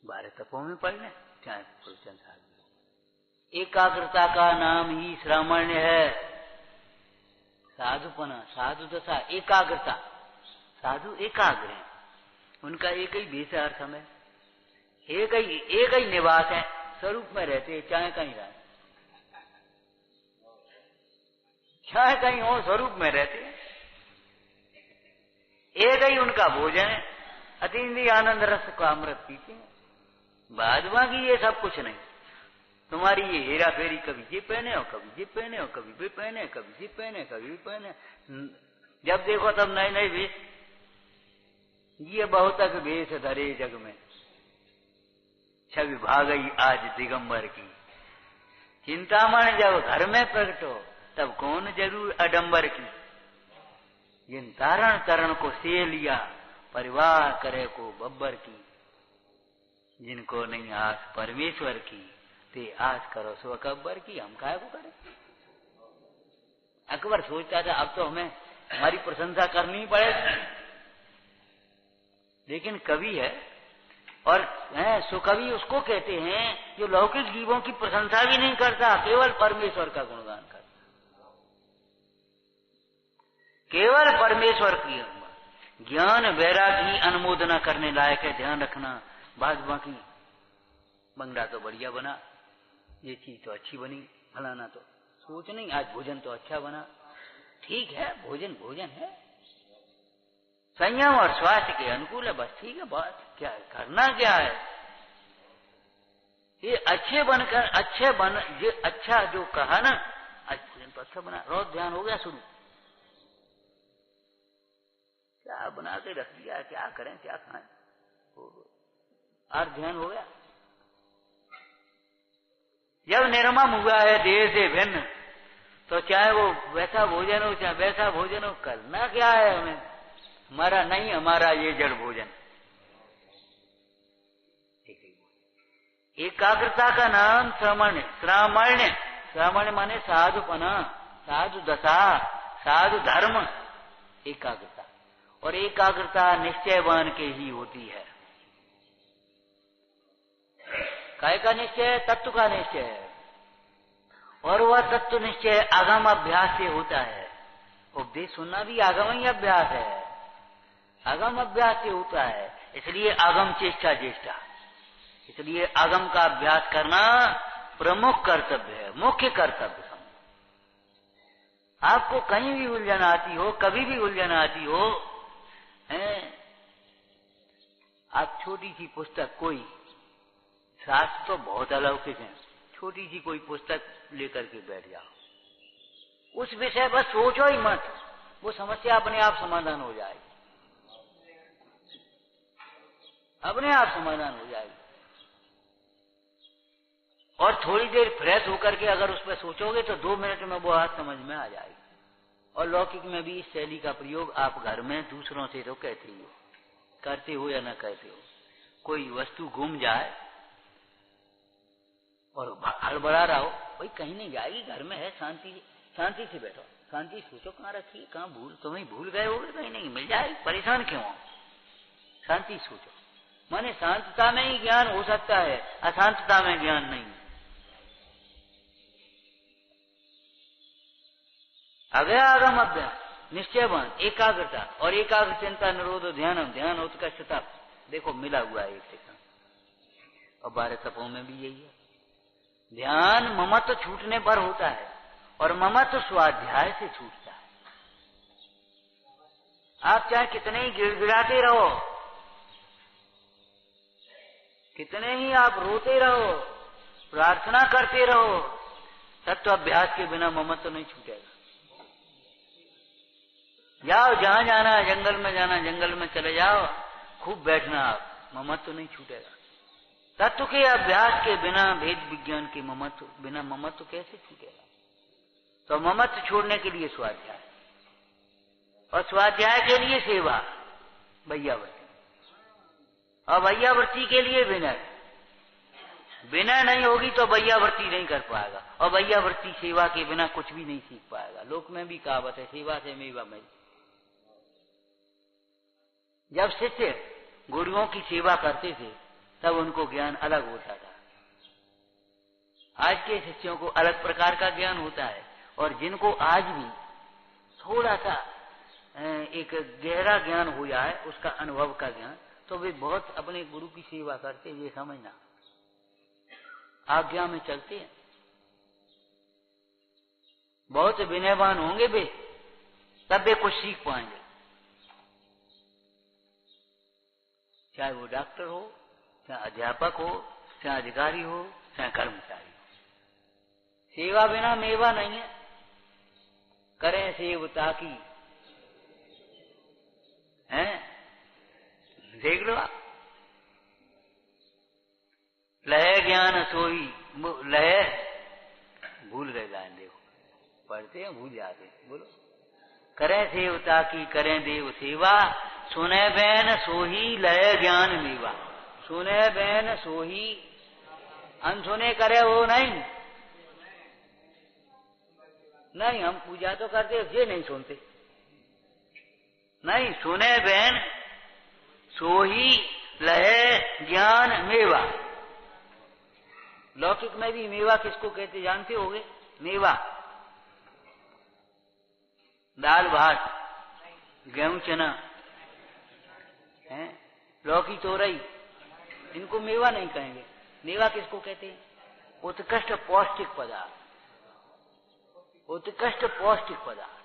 12 तपों में पढ़ने, चाहे प्रवचन सार जी। एकाग्रता का नाम ही श्रामण्य है। साधुपना, साधु दशा, एकाग्रता, साधु एकाग्र है, उनका एक ही भेष अर्थ में एक ही निवास है, स्वरूप में रहते, चाहे कहीं रहे, चाहे कहीं हो, स्वरूप में रहते। एक ही उनका भोजन है, अतीन्द्रिय आनंद रस का अमृत पीते हैं। बाद बाकी ये सब कुछ नहीं। तुम्हारी ये हेरा फेरी, कभी ये पहने हो, कभी ये पहने हो, कभी भी पहने, कभी ये पहने, कभी भी पहने, जब देखो तब नए नए भेष। ये बहुत तक भेष धरे जग में, छवि भागई आज दिगंबर की। चिंतामण जब घर में प्रकटो, तब कौन जरूर अडंबर की। जिन तारण तरण को से लिया, परिवार करे को बब्बर की। जिनको नहीं आस परमेश्वर की, ते आस करो सो अकबर की। हम काहे को करें? अकबर सोचता था अब तो हमें हमारी प्रशंसा करनी ही पड़ेगी, लेकिन कवि है और सुकवि उसको कहते हैं जो लौकिक जीवों की प्रशंसा भी नहीं करता, केवल परमेश्वर का गुणगान करता, केवल परमेश्वर की। ज्ञान वैरागी अनुमोदना करने लायक है, ध्यान रखना। बाद बाकी बंगला तो बढ़िया बना, ये चीज तो अच्छी बनी, फलाना तो सोच नहीं, आज भोजन तो अच्छा बना, ठीक है, भोजन भोजन है, संयम और स्वास्थ्य के अनुकूल है, बस ठीक है। बात क्या है, करना क्या है? ये अच्छे बनकर ये अच्छा जो कहा ना, आज भोजन तो अच्छा बना, रोज ध्यान हो गया शुरू, क्या बना के रख दिया, क्या करें क्या खाएं, और ध्यान हो गया। जब निर्मम हुआ है देह से भिन्न, तो चाहे वो वैसा भोजन हो चाहे वैसा भोजन हो, करना क्या है हमें? हमारा नहीं, हमारा ये जड़ भोजन। एकाग्रता का नाम श्रमण। श्रामण माने साधुपना, साधु दशा, साधु धर्म, एकाग्रता। और एकाग्रता निश्चयवान के ही होती है। काय का निश्चय? तत्व का निश्चय है, और वह तत्व निश्चय आगम अभ्यास से होता है। उपदेश सुनना भी आगम ही अभ्यास है, आगम अभ्यास से होता है। इसलिए आगम चेष्टा ज्येष्ठा, इसलिए आगम का अभ्यास करना प्रमुख कर्तव्य है, मुख्य कर्तव्य। आपको कहीं भी उलझन आती हो, कभी भी उलझन आती हो, आप छोटी सी पुस्तक, कोई शास्त्र तो बहुत अलौकिक है, छोटी सी कोई पुस्तक लेकर के बैठ जाओ, उस विषय पर सोचो ही मत, वो समस्या अपने आप समाधान हो जाएगी, अपने आप समाधान हो जाएगी। और थोड़ी देर फ्रेश होकर के अगर उस पर सोचोगे तो 2 मिनट में वो बात समझ में आ जाएगी। और लौकिक में भी इस शैली का प्रयोग आप घर में दूसरों से तो कहते ही हो, करते हो या न करते हो। कोई वस्तु गुम जाए और हड़बड़ा रहा हो, भाई कहीं नहीं जाएगी, घर में है, शांति से बैठो, शांति सोचो कहाँ रखी, कहाँ तुम्हें भूल गए होगे, कहीं नहीं मिल जाएगी, परेशान क्यों हो, शांति सोचो। माने शांतता में ही ज्ञान हो सकता है, अशांतता में ज्ञान नहीं। अगया आगम अभ्यास, निश्चयवान, एकाग्रता, और एकाग्र चिंता निरोध ध्यानम, ध्यान उत्कृष्टता, देखो मिला हुआ है एक से। और 12 तपों में भी यही है। ध्यान ममत्व छूटने पर होता है, और ममत्व स्वाध्याय से छूटता है। आप चाहे कितने ही गिड़गिड़ाते रहो, कितने ही आप रोते रहो, प्रार्थना करते रहो, तत्व अभ्यास के बिना ममत्व नहीं छूटेगा। जाओ जहां जाना है, जंगल में जाना, जंगल में चले जाओ, खूब बैठना, आप ममत्व नहीं छूटेगा। तत्व के अभ्यास के बिना, भेद विज्ञान के बिना ममत्व कैसे छूटेगा? तो ममत्व छोड़ने के लिए स्वाध्याय, और स्वाध्याय के लिए सेवा, वैयावृत्ति, और वैयावृत्ति के लिए विनय। विनय नहीं होगी तो वैयावृत्ति नहीं कर पाएगा, और वैयावृत्ति सेवा के बिना कुछ भी नहीं सीख पाएगा। लोक में भी कहावत है, सेवा से मेवा मिल। जब शिष्य गुरुओं की सेवा करते थे तब उनको ज्ञान अलग होता था। आज के शिष्यों को अलग प्रकार का ज्ञान होता है, और जिनको आज भी थोड़ा सा एक गहरा ज्ञान हो जाए, उसका अनुभव का ज्ञान, तो वे बहुत अपने गुरु की सेवा करते, ये समझना, आज्ञा में चलते हैं। बहुत विनयवान होंगे वे, तब वे कुछ सीख पाएंगे। चाहे वो डॉक्टर हो, चाहे अध्यापक हो, चाहे अधिकारी हो, चाहे कर्मचारी हो। सेवा बिना मेवा नहीं है। करें सेवता की, हैं? देख लो आप, लय ज्ञान सोई, लय भूल गए लाइन, देखो पढ़ते हैं भूल जाते हैं। बोलो, करें सेवता की करें देव सेवा, सुने बैन सोही लय ज्ञान मेवा। सुने बैन सोही, अनसुने करे वो नहीं। नहीं, हम पूजा तो करते, ये नहीं सुनते। नहीं, सुने बैन सोही लय ज्ञान मेवा। लौकिक में भी मेवा किसको कहते जानते होगे? मेवा, दाल भात, गेहूं चना, हैं, लौकी तोरई, इनको मेवा नहीं कहेंगे। मेवा किसको कहते हैं? उत्कृष्ट पौष्टिक पदार्थ, उत्कृष्ट पौष्टिक पदार्थ।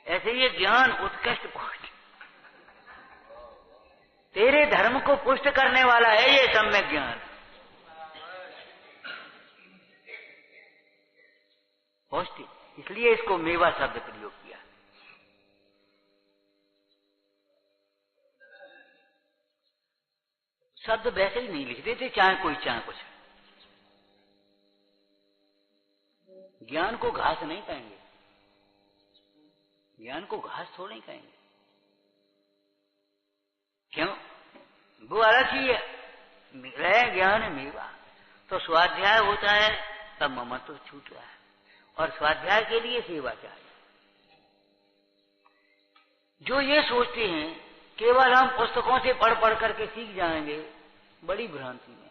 ऐसे ये ज्ञान उत्कृष्ट पौष्टिक, तेरे धर्म को पुष्ट करने वाला है ये सम्यक ज्ञान, पौष्टिक। इसलिए इसको मेवा शब्द प्रयोग किया। शब्द वैसे ही नहीं लिख देते, चाहे कोई चाहे कुछ। ज्ञान को घास नहीं कहेंगे, ज्ञान को घास थोड़ा नहीं कहेंगे। क्यों? वो अलग ही है, ज्ञान मेवा। तो स्वाध्याय होता है तब ममत्व तो छूट रहा है, और स्वाध्याय के लिए सेवा चाहिए। जो ये सोचते हैं केवल हम पुस्तकों से पढ़ पढ़ करके सीख जाएंगे, बड़ी भ्रांति में।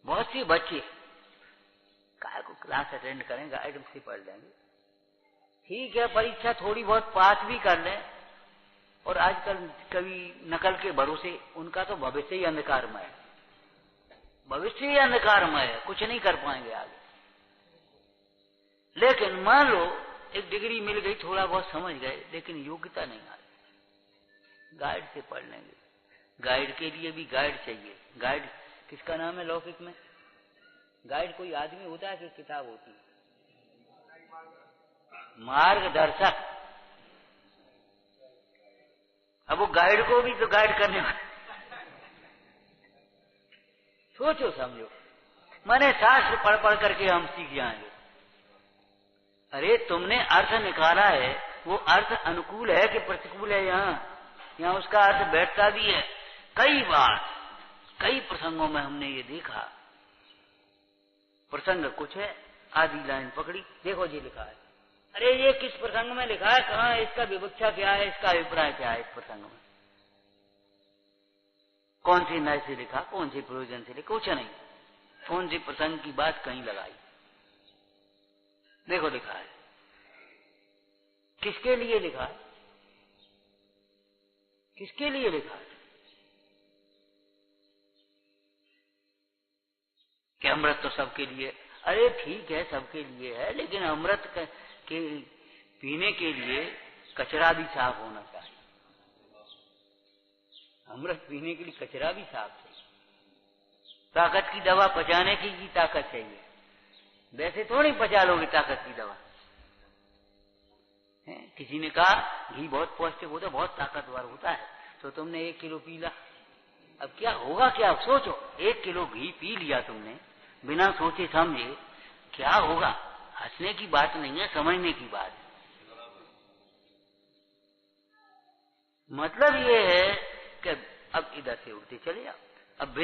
बहुत से बच्चे काय को क्लास अटेंड करें, गाइड से पढ़ लेंगे, ठीक है, परीक्षा थोड़ी बहुत पास भी कर लें, और आजकल कभी नकल के भरोसे उनका तो भविष्य ही अंधकारमय है, भविष्य ही अंधकारमय है, कुछ नहीं कर पाएंगे आगे। लेकिन मान लो एक डिग्री मिल गई, थोड़ा बहुत समझ गए, लेकिन योग्यता नहीं आ रही, गाइड से पढ़ लेंगे। गाइड के लिए भी गाइड चाहिए। गाइड किसका नाम है लौकिक में? गाइड कोई आदमी होता है कि किताब होती है? मार्गदर्शक। अब वो गाइड को भी तो गाइड करने वाले, सोचो समझो, माने शास्त्र पढ़ पढ़ करके हम सीख जाएंगे। अरे तुमने अर्थ निकाला है, वो अर्थ अनुकूल है कि प्रतिकूल है? यहाँ उसका अर्थ बैठता भी है। कई बार कई प्रसंगों में हमने ये देखा, प्रसंग कुछ है, आधी लाइन पकड़ी, देखो जी लिखा है, अरे ये किस प्रसंग में लिखा है, कहाँ, इसका विवक्षा क्या है, इसका अभिप्राय क्या है इस प्रसंग में, कौन सी न्याय से लिखा, कौन से प्रयोजन से लिखा, कुछ नहीं, कौन सी प्रसंग की बात कहीं लगाई, देखो लिखा है, किसके लिए लिखा है, किसके लिए लिखा है? कि अमृत तो सबके लिए, अरे ठीक है सबके लिए है, लेकिन अमृत के पीने के लिए कचरा भी साफ होना चाहिए। अमृत पीने के लिए कचरा भी साफ चाहिए। ताकत की दवा पचाने की ताकत चाहिए, वैसे थोड़ी पचा लोगे ताकत की दवा। किसी ने कहा घी बहुत पौष्टिक होता है, बहुत ताकतवर होता है, तो तुमने 1 किलो पी ला, अब क्या होगा, क्या सोचो, 1 किलो घी पी लिया तुमने बिना सोचे समझे, क्या होगा? हंसने की बात नहीं है, समझने की बात है। मतलब ये है कि अब इधर से उठते चले जाओ। अब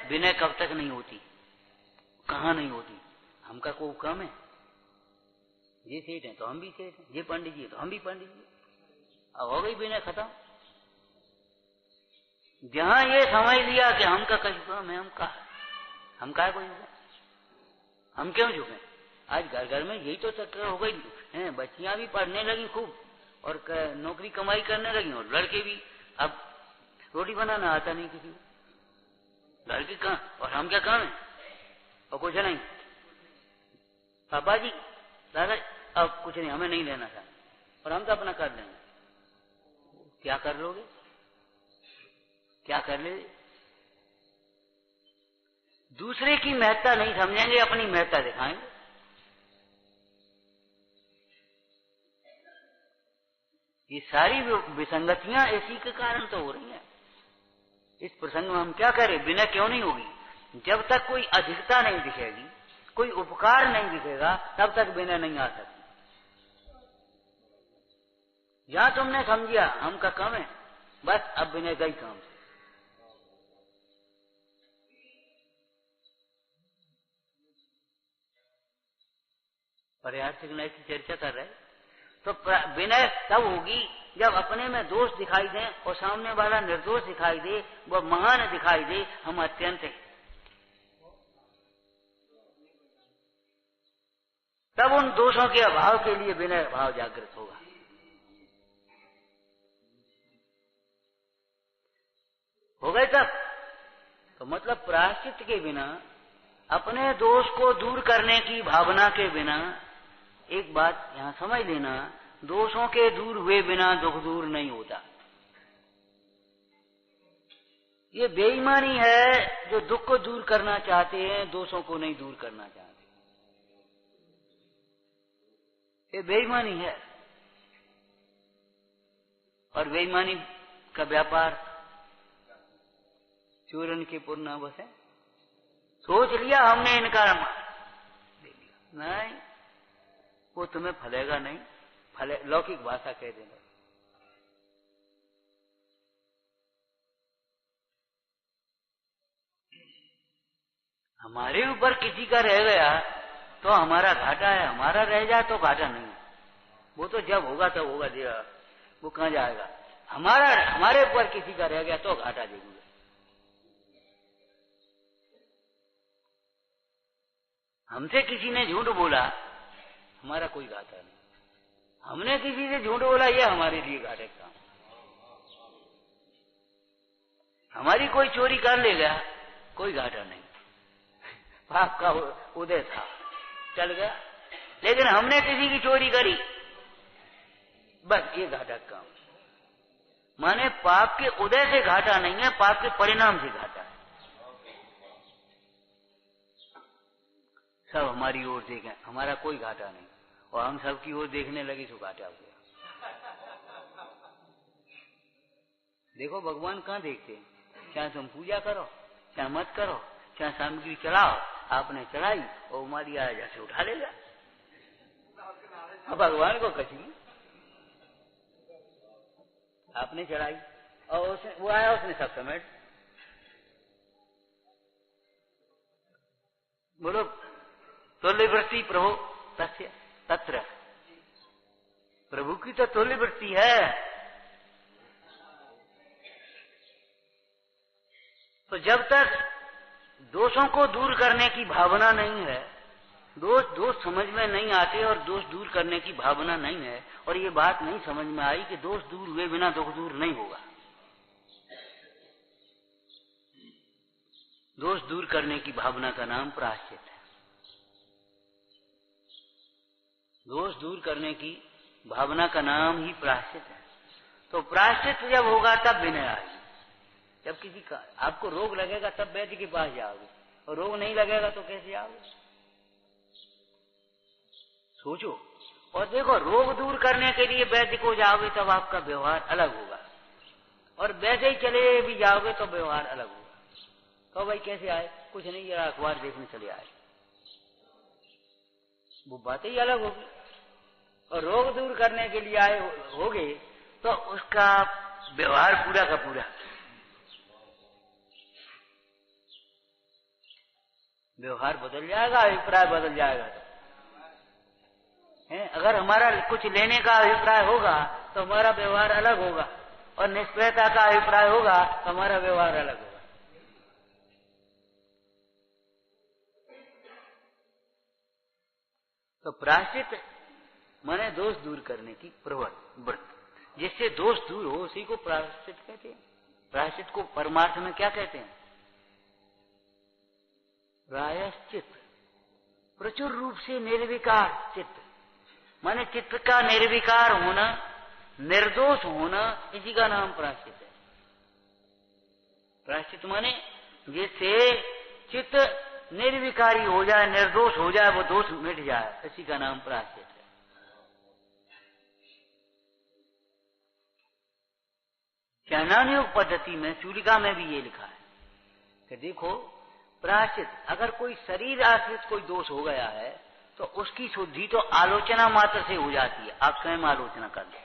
विनय कब तक नहीं होती, कहाँ नहीं होती? हम का कोई कम है? ये सेठ है तो हम भी सेठ हैं, ये पंडित जी है तो हम भी पंडित जी। अब हो गई विनय खत्म। जहां ये समझ लिया कि हम का कहीं कम है, हम का कोई होगा, हम क्यों झुके? आज घर घर में यही तो चक्कर हो गई है, बच्चियां भी पढ़ने लगी खूब और नौकरी कमाई करने लगी, और लड़के भी। अब रोटी बनाना आता नहीं किसी को, लड़की कहाँ, और हम क्या काम है, और कुछ नहीं, पापा जी दादा अब कुछ नहीं, हमें नहीं लेना था, और हम तो अपना कर लेंगे। क्या कर लोगे, क्या कर ले? दूसरे की महत्ता नहीं समझेंगे, अपनी महत्ता दिखाएंगे। ये सारी विसंगतियां इसी के कारण तो हो रही हैं। इस प्रसंग में हम क्या करें, विनय क्यों नहीं होगी? जब तक कोई अधिकता नहीं दिखेगी, कोई उपकार नहीं दिखेगा, तब तक विनय नहीं आ सकती। जहां तुमने समझिया हम का कम है, बस अब विनय गई काम से। पर्याप्त न्याय की चर्चा कर रहे, तो विनय तब होगी जब अपने में दोष दिखाई दे और सामने वाला निर्दोष दिखाई दे, वह महान दिखाई दे, हम अत्यंत हैं। तब उन दोषों के अभाव के लिए विनय भाव जागृत होगा। हो गए तब तो मतलब प्रायश्चित के बिना, अपने दोष को दूर करने की भावना के बिना, एक बात यहां समझ लेना, दोषों के दूर हुए बिना दुख दूर नहीं होता। ये बेईमानी है जो दुख को दूर करना चाहते हैं, दोषों को नहीं दूर करना चाहते। ये बेईमानी है, और बेईमानी का व्यापार चूरन के पूर्ण बस है। सोच लिया हमने, इनकार दे लिया, नहीं वो तुम्हें फलेगा नहीं, फले लौकिक भाषा कह देना। हमारे ऊपर किसी का रह गया तो हमारा घाटा है, हमारा रह जाए तो घाटा नहीं है। वो तो जब होगा तब होगा, देगा, वो कहां जाएगा। हमारे ऊपर किसी का रह गया तो घाटा जरूर है। हमसे किसी ने झूठ बोला, हमारा कोई घाटा नहीं। हमने किसी से झूठ बोला, ये हमारे लिए घाटे का। हमारी कोई चोरी कर लेगा, कोई घाटा नहीं, पाप का उदय था, चल गया। लेकिन हमने किसी की चोरी करी, बस ये घाटा काम। माने पाप के उदय से घाटा नहीं है, पाप के परिणाम से घाटा है। सब हमारी ओर देखें, हमारा कोई घाटा नहीं, और हम सबकी ओर देखने लगे तो घाटा हो गया। देखो भगवान कहाँ देखते हैं, चाहे तुम पूजा करो चाहे मत करो, चाहे सामग्री चलाओ, आपने चढ़ाई और हमारी आया जैसे उठा लेगा। अब भगवान को कची, आपने चढ़ाई और वो आया, उसने सब समेट। बोलो तुल्य वृत्ति प्रभु तस्य तत्र, प्रभु की तो तुल्य वृत्ति है। तो जब तक दोषों को दूर करने की भावना नहीं है, दोष समझ में नहीं आते और दोष दूर करने की भावना नहीं है, और ये बात नहीं समझ में आई कि दोष दूर हुए बिना दुख दूर नहीं होगा। दोष दूर करने की भावना का नाम प्रायश्चित है। दोष दूर करने की भावना का नाम ही प्रायश्चित है। तो प्रायश्चित जब होगा तब विनय आएगी। जब किसी का आपको रोग लगेगा तब वैद्य के पास जाओगे, और रोग नहीं लगेगा तो कैसे आओगे? सोचो। और देखो, रोग दूर करने के लिए वैद्य को जाओगे तब आपका व्यवहार अलग होगा, और वैसे ही चले भी जाओगे तो व्यवहार अलग होगा। तो भाई कैसे आए? कुछ नहीं, जरा अखबार देखने चले आए, वो बातें ही अलग होगी। और रोग दूर करने के लिए आए होगे तो उसका व्यवहार पूरा का पूरा, व्यवहार बदल जाएगा, अभिप्राय बदल जाएगा। अगर हमारा कुछ लेने का अभिप्राय होगा तो हमारा व्यवहार अलग होगा, और निष्क्रियता का अभिप्राय होगा तो हमारा व्यवहार अलग होगा। तो प्रायश्चित माने दोष दूर करने की प्रवृत्ति, जिससे दोष दूर हो उसी को प्रायश्चित कहते हैं। प्रायश्चित को परमार्थ में क्या कहते हैं? प्रायश्चित, प्रचुर रूप से निर्विकार चित्त, माने चित्त का निर्विकार होना, निर्दोष होना, इसी का नाम प्रायश्चित है। प्रायश्चित माने जिससे चित्त निर्विकारी हो जाए, निर्दोष हो जाए, वो दोष मिट जाए, इसी का नाम प्रायश्चित है। ज्ञानानुयोग पद्धति में चूलिका में भी ये लिखा है कि देखो, प्रायश्चित, अगर कोई शरीर आश्रित कोई दोष हो गया है तो उसकी शुद्धि तो आलोचना मात्र से हो जाती है। आप स्वयं आलोचना कर लो।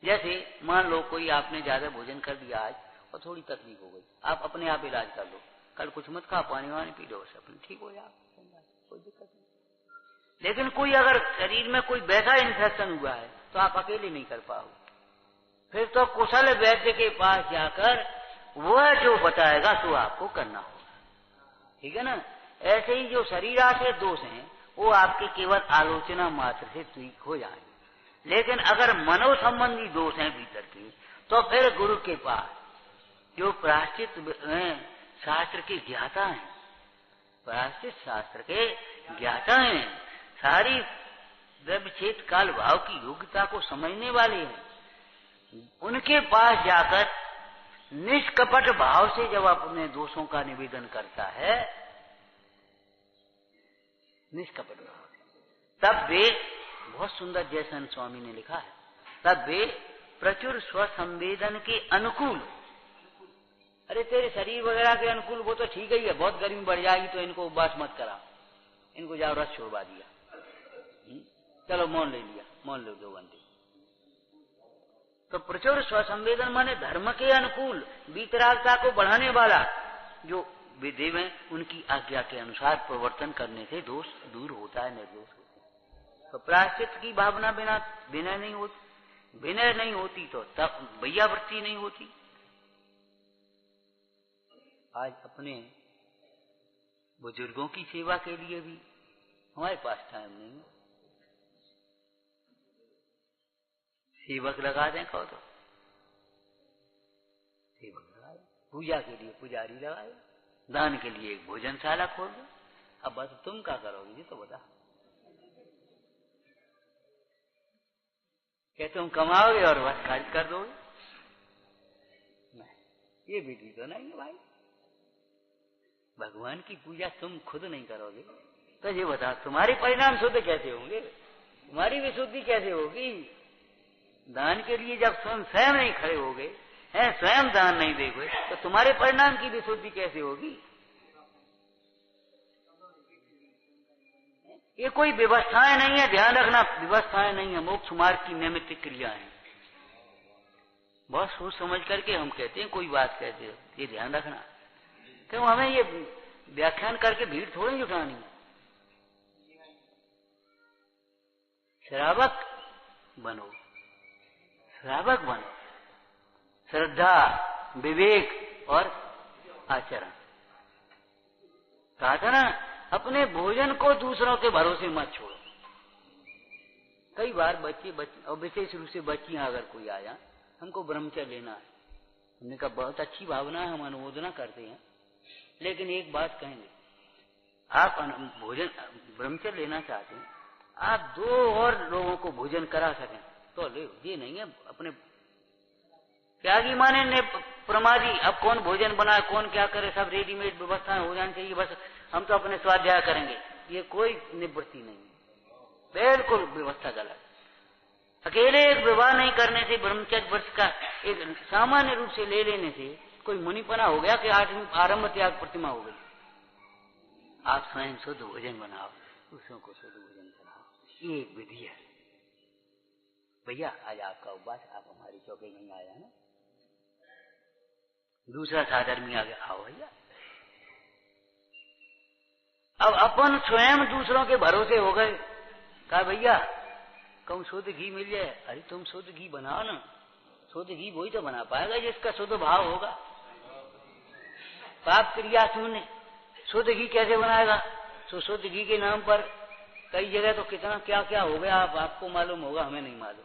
जैसे मान लो कोई आपने ज्यादा भोजन कर दिया आज और थोड़ी तकलीफ हो गई, आप अपने आप इलाज कर लो, कल कुछ मत खा, पानी वानी पी लो, सब ठीक हो जाए, कोई दिक्कत नहीं। लेकिन कोई अगर शरीर में कोई वैसा इन्फेक्शन हुआ है तो आप अकेले नहीं कर पाओ, फिर तो कुशल वैद्य के पास जाकर वह जो बताएगा तो आपको करना होगा। ठीक है ना? ऐसे ही जो शरीर आश्रित दोष हैं वो आपके केवल आलोचना मात्र से ठीक हो जाएंगे। लेकिन अगर मनो संबंधी दोष हैं भीतर के, तो फिर गुरु के पास जो प्रायश्चित शास्त्र के ज्ञाता हैं, प्रायश्चित शास्त्र के ज्ञाता हैं, सारी द्रव्यच्छेद काल भाव की योग्यता को समझने वाले हैं, उनके पास जाकर निष्कपट भाव से जब अपने दोषों का निवेदन करता है, निष्कपट भाव, तब वे, बहुत सुंदर जयसन स्वामी ने लिखा है, तब वे प्रचुर स्वसंवेदन के अनुकूल, अरे तेरे शरीर वगैरह के अनुकूल वो तो ठीक ही है, बहुत गर्मी बढ़ जाएगी तो इनको उपवास मत करा, इनको जाओ रस छोड़वा दिया, चलो मौन ले लिया, मौन लो 2 घंटे। तो प्रचुर स्वसंवेदन माने धर्म के अनुकूल, वीतरागता को बढ़ाने वाला, जो विधि में उनकी आज्ञा के अनुसार प्रवर्तन करने से दोष दूर होता है, निर्दोष होता है। तो प्रायश्चित की भावना बिना विनय नहीं होती, विनय नहीं होती तो तब वैयावृत्ति नहीं होती। आज अपने बुजुर्गों की सेवा के लिए भी हमारे पास टाइम नहीं है, सेवक लगा दें कहो तो सेवक लगा दें, पूजा के लिए पुजारी लगा दें, दान के लिए एक भोजनशाला खोल दो। अब बस तुम क्या करोगे जी तो बता, क्या तुम कमाओगे और बस खर्च कर दोगे? नहीं, ये विधि तो नहीं है भाई। भगवान की पूजा तुम खुद नहीं करोगे तो ये बता तुम्हारे परिणाम शुद्ध कैसे होंगे, तुम्हारी विशुद्धि कैसे होगी? दान के लिए जब स्वयं नहीं खड़े होगे, हैं, स्वयं दान नहीं देंगे, तो तुम्हारे परिणाम की विशुद्धि कैसे होगी? ये कोई व्यवस्थाएं नहीं है, ध्यान रखना, व्यवस्थाएं नहीं है, मोक्ष मार्ग की नैमित्तिक क्रिया है। बहुत सोच समझ करके हम कहते हैं कोई बात कहते हैं, ये ध्यान रखना। क्यों हमें ये व्याख्यान करके भीड़ थोड़ी जुटानी। श्रावक बनो, श्रावक बनो, श्रद्धा, विवेक और आचरण। कहा था ना, अपने भोजन को दूसरों के भरोसे मत छोड़ो। कई बार बच्चे और विशेष रूप से बच्चियां अगर कोई आया, हमको ब्रह्मचर्य लेना है, हमने कहा बहुत अच्छी भावना है, हम अनुमोदना करते हैं, लेकिन एक बात कहेंगे, आप भोजन ब्रह्मचर्य लेना चाहते हैं, आप 2 और लोगों को भोजन करा सकें तो ले, ये नहीं है अपने त्यागी माने ने प्रमादी। अब कौन भोजन बनाए, कौन क्या करे, सब रेडीमेड व्यवस्थाएं हो जानी चाहिए, बस हम तो अपने स्वाध्याय करेंगे, ये कोई निवृत्ति नहीं, बिल्कुल व्यवस्था गलत। अकेले एक विवाह नहीं करने से, ब्रह्मचर्य वर्ष का एक सामान्य रूप से ले लेने से कोई मुनिपना हो गया कि आदमी आरंभ त्याग प्रतिमा हो गई। आप स्वयं शुद्ध भोजन बनाओ, दूसरों को शुद्ध भोजन बनाओ, ये एक विधि है। भैया आज आपका उपवास, आप हमारी चौकी नहीं आया ना, दूसरा साधर्मी आ गया, आओ भैया। अब अपन स्वयं दूसरों के भरोसे हो गए, कहा भैया कहूं शुद्ध घी मिल जाए, अरे तुम शुद्ध घी बनाओ ना, शुद्ध घी वही तो बना पाएगा जिसका शुद्ध भाव होगा। पाप क्रिया शून्य, शुद्ध घी कैसे बनाएगा? तो शुद्ध घी के नाम पर कई जगह तो कितना क्या क्या हो गया, आपको मालूम होगा, हमें नहीं मालूम,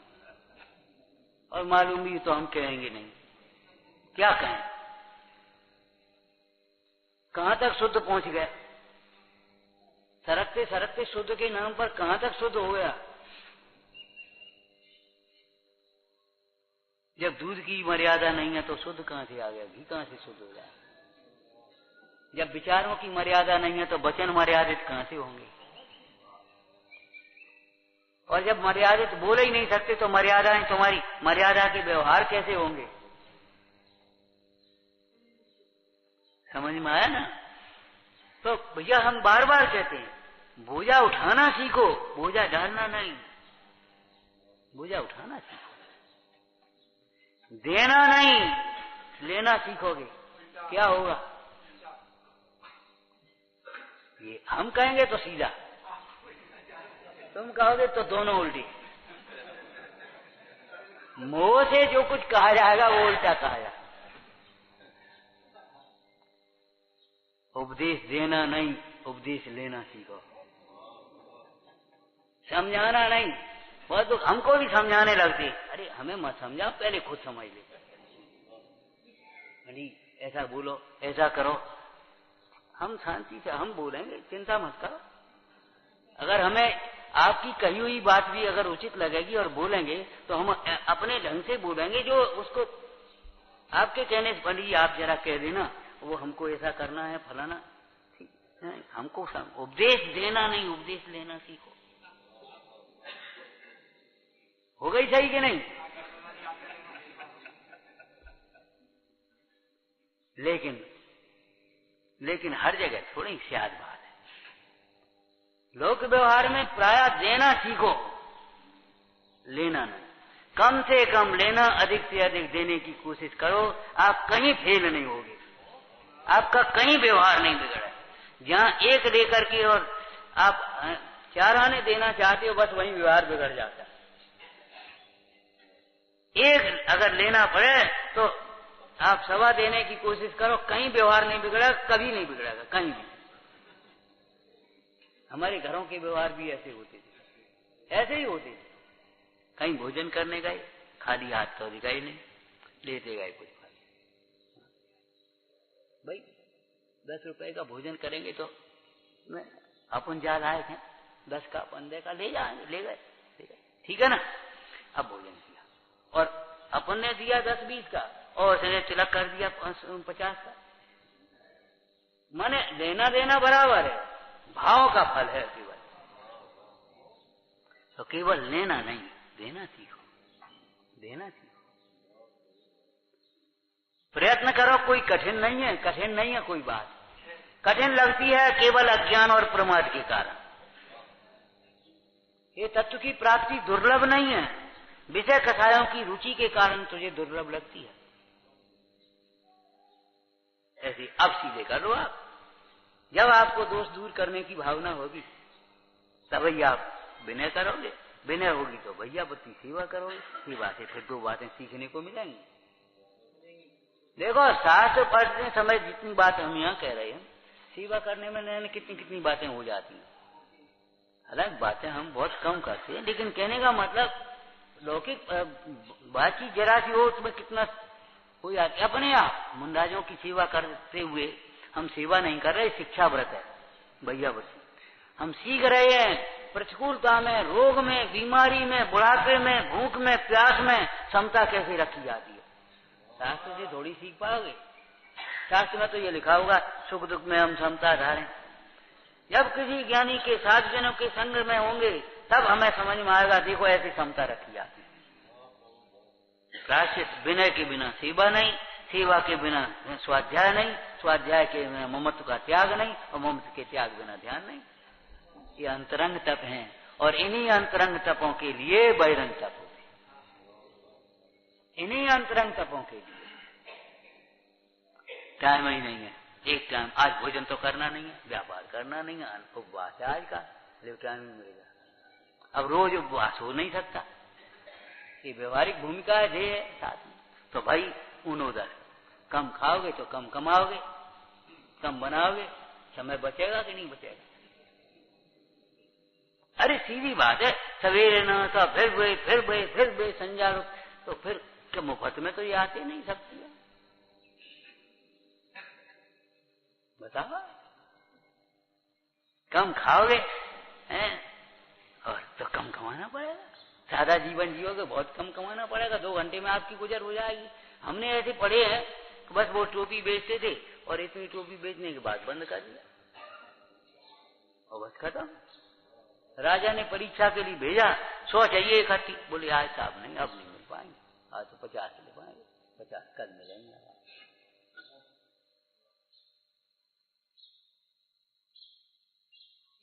और मालूम भी तो हम कहेंगे नहीं। क्या कहें, कहां तक शुद्ध पहुंच गए? सरकते सरकते शुद्ध के नाम पर कहां तक शुद्ध हो गया? जब दूध की मर्यादा नहीं है तो शुद्ध कहां से आ गया? घी कहां से शुद्ध हो जाए? जब विचारों की मर्यादा नहीं है तो वचन मर्यादित कहां से होंगे? और जब मर्यादित बोल ही नहीं सकते तो मर्यादाएं तुम्हारी मर्यादा के व्यवहार कैसे होंगे? समझ में आया ना? तो भैया हम बार बार कहते हैं बोझा उठाना सीखो, बोझा डालना नहीं। बोझा उठाना सीखो, देना नहीं लेना सीखोगे, क्या होगा? ये हम कहेंगे तो सीधा, तुम कहोगे तो दोनों उल्टी। मुंह से जो कुछ कहा जाएगा वो उल्टा कहा जाएगा। उपदेश देना नहीं, उपदेश लेना सीखो। समझाना नहीं, वह तो हमको भी समझाने लगते, अरे हमें मत समझाओ, पहले खुद समझ ले। अरे ऐसा बोलो, ऐसा करो, हम शांति से हम बोलेंगे, चिंता मत करो। अगर हमें आपकी कही हुई बात भी अगर उचित लगेगी और बोलेंगे तो हम अपने ढंग से बोलेंगे, जो उसको आपके कहने से बनी आप जरा कह देना वो हमको ऐसा करना है फलाना, ठीक है? हमको उपदेश देना नहीं, उपदेश लेना सीखो। हो गई सही कि नहीं? लेकिन हर जगह थोड़ी सियाद बात है। लोक व्यवहार में प्राय देना सीखो, लेना नहीं। कम से कम लेना, अधिक से अधिक देने की कोशिश करो, आप कहीं फेल नहीं होगे, आपका कहीं व्यवहार नहीं बिगड़ा। जहां एक लेकर के और आप 4 आने देना चाहते हो, बस वहीं व्यवहार बिगड़ जाता है। एक अगर लेना पड़े तो आप 1.25 देने की कोशिश करो, कहीं व्यवहार नहीं बिगड़ा, कभी नहीं बिगड़ेगा, कहीं भी। हमारे घरों के व्यवहार भी ऐसे होते थे, ऐसे ही होते थे। कहीं भोजन करने गए, खाली हाथ तो गए नहीं, लेते गए कुछ भाई 10 रुपए का भोजन करेंगे तो अपन जा लायक हैं, 10 का 15 का ले जाएंगे, ले गए, ठीक है ना? अब भोजन किया और अपन ने दिया 10-20 का और उसने तिलक कर दिया 50 का। माने लेना देना बराबर है, भाव का फल है केवल। तो केवल लेना नहीं, देना सीखो, देना सीखो। प्रयत्न करो, कोई कठिन नहीं है, कठिन नहीं है कोई बात। कठिन लगती है केवल अज्ञान और प्रमाद के कारण। ये तत्व की प्राप्ति दुर्लभ नहीं है, विषय कथाओं की रुचि के कारण तुझे दुर्लभ लगती है। ऐसी अब सीधे कर लो आप। जब आपको दोष दूर करने की भावना होगी तभी आप विनय करोगे, विनय होगी तो भैया पति सेवा करोगे, सेवा से फिर 2 बातें सीखने को मिलेंगी। देखो शास्त्र पढ़ते समय जितनी बात हम यहाँ कह रहे हैं, सेवा करने में नैन कितनी बातें हो जाती हैं। अलग बातें हम बहुत कम करते हैं, लेकिन कहने का मतलब लौकिक बातचीत जरा सी हो उसमें कितना हो जाती है। अपने आप मुंडाजों की सेवा करते हुए हम सेवा नहीं कर रहे, शिक्षा व्रत है भैया बस। हम सीख रहे हैं प्रतिकूलता में, रोग में, बीमारी में, बुढ़ापे में, भूख में, प्यास में समता कैसे रखी जाती है। शास्त्र से थोड़ी सीख पाओगे। शास्त्र में तो ये लिखा होगा सुख दुख में हम समता धारें। जब किसी ज्ञानी के साधुजनों के संग में होंगे तब हमें समझ में आएगा, देखो ऐसी समता रखी जाती है। प्रायश्चित विनय के बिना सेवा नहीं, सेवा के बिना स्वाध्याय नहीं, स्वाध्याय के बिना ममत्व का त्याग नहीं, और ममत्व के त्याग बिना ध्यान नहीं। ये अंतरंग तप हैं, और इन्हीं अंतरंग तपों के लिए बहिरंग तप होते। इन्हीं अंतरंग तपों के लिए टाइम ही नहीं है। एक टाइम आज भोजन तो करना नहीं है, व्यापार करना नहीं है, उपवास है आज का, लेकिन टाइम नहीं मिलेगा। अब रोज उपवास हो नहीं सकता, ये व्यवहारिक भूमिका है, ध्येय है साथ में। तो भाई उन्होंने कम खाओगे तो कम कमाओगे, कम बनाओगे, समय बचेगा कि नहीं बचेगा? अरे सीधी बात है। सवेरे न तो फिर बे संजा, तो फिर मुफ्त में तो ये आते नहीं सकती है। बताओ, कम खाओगे हैं और तो कम कमाना पड़ेगा। सादा जीवन जियोगे, बहुत कम कमाना पड़ेगा, 2 घंटे में आपकी गुजर हो जाएगी। हमने ऐसे पढ़े हैं कि बस वो टोपी बेचते थे और इतनी टोपी बेचने के बाद बंद कर दिया और बस खत्म। राजा ने परीक्षा के लिए भेजा, 100 चाहिए इकट्ठी, बोले आज साहब नहीं, अब नहीं मिल पाएंगे, आज तो 50 ले पाएंगे, 50 कल मिलेंगे।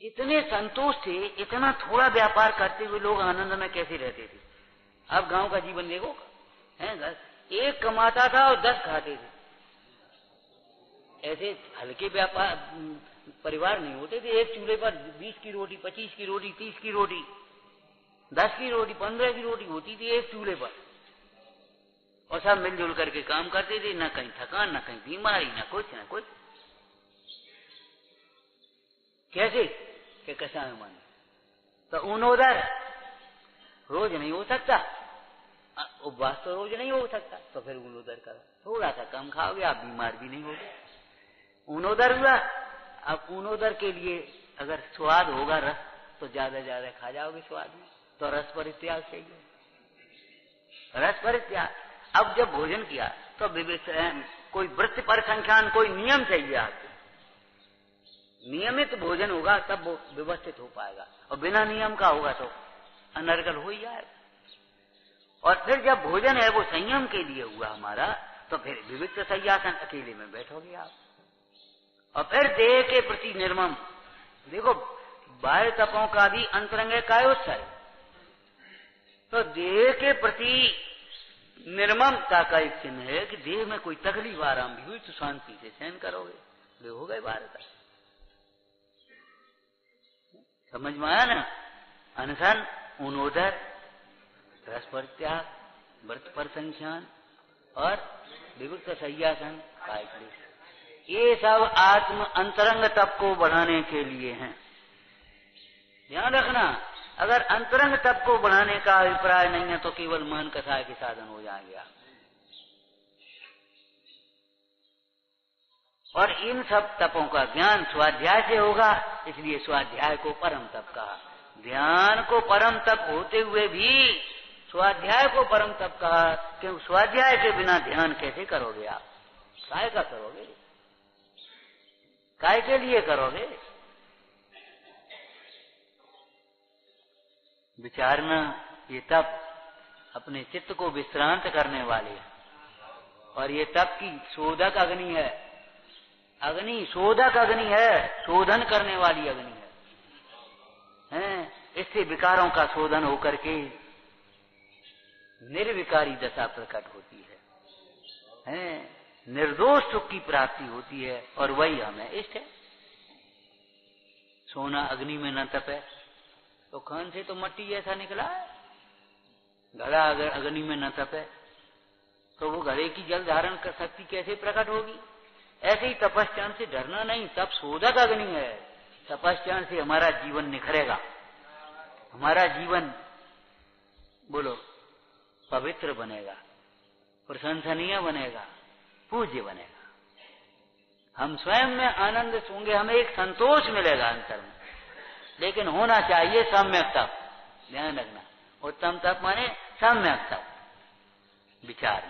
इतने संतोष थे, इतना थोड़ा व्यापार करते हुए लोग आनंद में कैसे रहते थे। अब गांव का जीवन देखो है, एक कमाता था और 10 खाते थे। ऐसे हल्के व्यापार परिवार नहीं होते थे। एक चूल्हे पर 20 की रोटी, 25 की रोटी, 30 की रोटी, 10 की रोटी, 15 की रोटी होती थी एक चूल्हे पर, और सब मिलजुल करके काम करते थे। न कहीं थकान, न कहीं बीमारी, न कुछ न कुछ। कैसे कि कैसा है मन, तो ऊनोदर रोज नहीं हो सकता, उपवास तो रोज नहीं हो सकता, तो फिर ऊनोदर करो, थोड़ा सा कम खाओगे, आप बीमार भी नहीं होगे। ऊनोदर हुआ। अब ऊनोदर के लिए अगर स्वाद होगा रस, तो ज्यादा ज्यादा खा जाओगे स्वाद में, तो रस परित्याग चाहिए, रस परित्याग। अब जब भोजन किया तो कोई वृत्ति पर संख्यान, कोई नियम चाहिए आपको। नियमित भोजन होगा तब वो व्यवस्थित हो पाएगा, और बिना नियम का होगा तो अनर्गल हो ही जाएगा। और फिर जब भोजन है वो संयम के लिए हुआ हमारा, तो फिर विविध सय्यासन अकेले में बैठोगे आप, और फिर देह के प्रति निर्मम। देखो, बाह्य तपों का भी अंतरंग कायोत्सव है, तो देह के प्रति निर्ममता का एक चिन्ह है कि देह में कोई तकलीफ आराम भी हुई तो शांति से सहन करोगे। वे हो गए भारत, समझ में आया ना। अनशन, ऊनोदर, रस परित्याग, व्रत पर संख्यान और विविक्त सय्यासन, काय क्लेश, ये सब आत्म अंतरंग तप को बढ़ाने के लिए हैं। ध्यान रखना, अगर अंतरंग तप को बढ़ाने का अभिप्राय नहीं है तो केवल मन कसाय के साधन हो जाएंगे आप। और इन सब तपों का ज्ञान स्वाध्याय से होगा, इसलिए स्वाध्याय को परम तप कहा। ध्यान को परम तप होते हुए भी स्वाध्याय को परम तप कहा, क्योंकि स्वाध्याय के बिना ध्यान कैसे करोगे आप? काय का करोगे? काय के लिए करोगे? विचारना, ये तप अपने चित्त को विश्रांत करने वाले है, और ये तप की शोधक अग्नि है। अग्नि शोधक अग्नि है, शोधन करने वाली अग्नि है। इससे विकारों का शोधन होकर के निर्विकारी दशा प्रकट होती है, निर्दोष सुख की प्राप्ति होती है, और वही हमें इष्ट है। सोना अग्नि में न तपे तो खान से तो मट्टी जैसा निकला है। घड़ा अगर अग्नि में न तपे तो वो घड़े की जल धारण कर शक्ति कैसे प्रकट होगी? ऐसे ही तपस्या से डरना नहीं, तप शोधक अग्नि है। तपस्या से हमारा जीवन निखरेगा, हमारा जीवन बोलो पवित्र बनेगा, प्रशंसनीय बनेगा, पूज्य बनेगा। हम स्वयं में आनंद होंगे, हमें एक संतोष मिलेगा अंतर में, लेकिन होना चाहिए सम्यक तप। ध्यान रखना, उत्तम तप माने सम्यक तप, विचार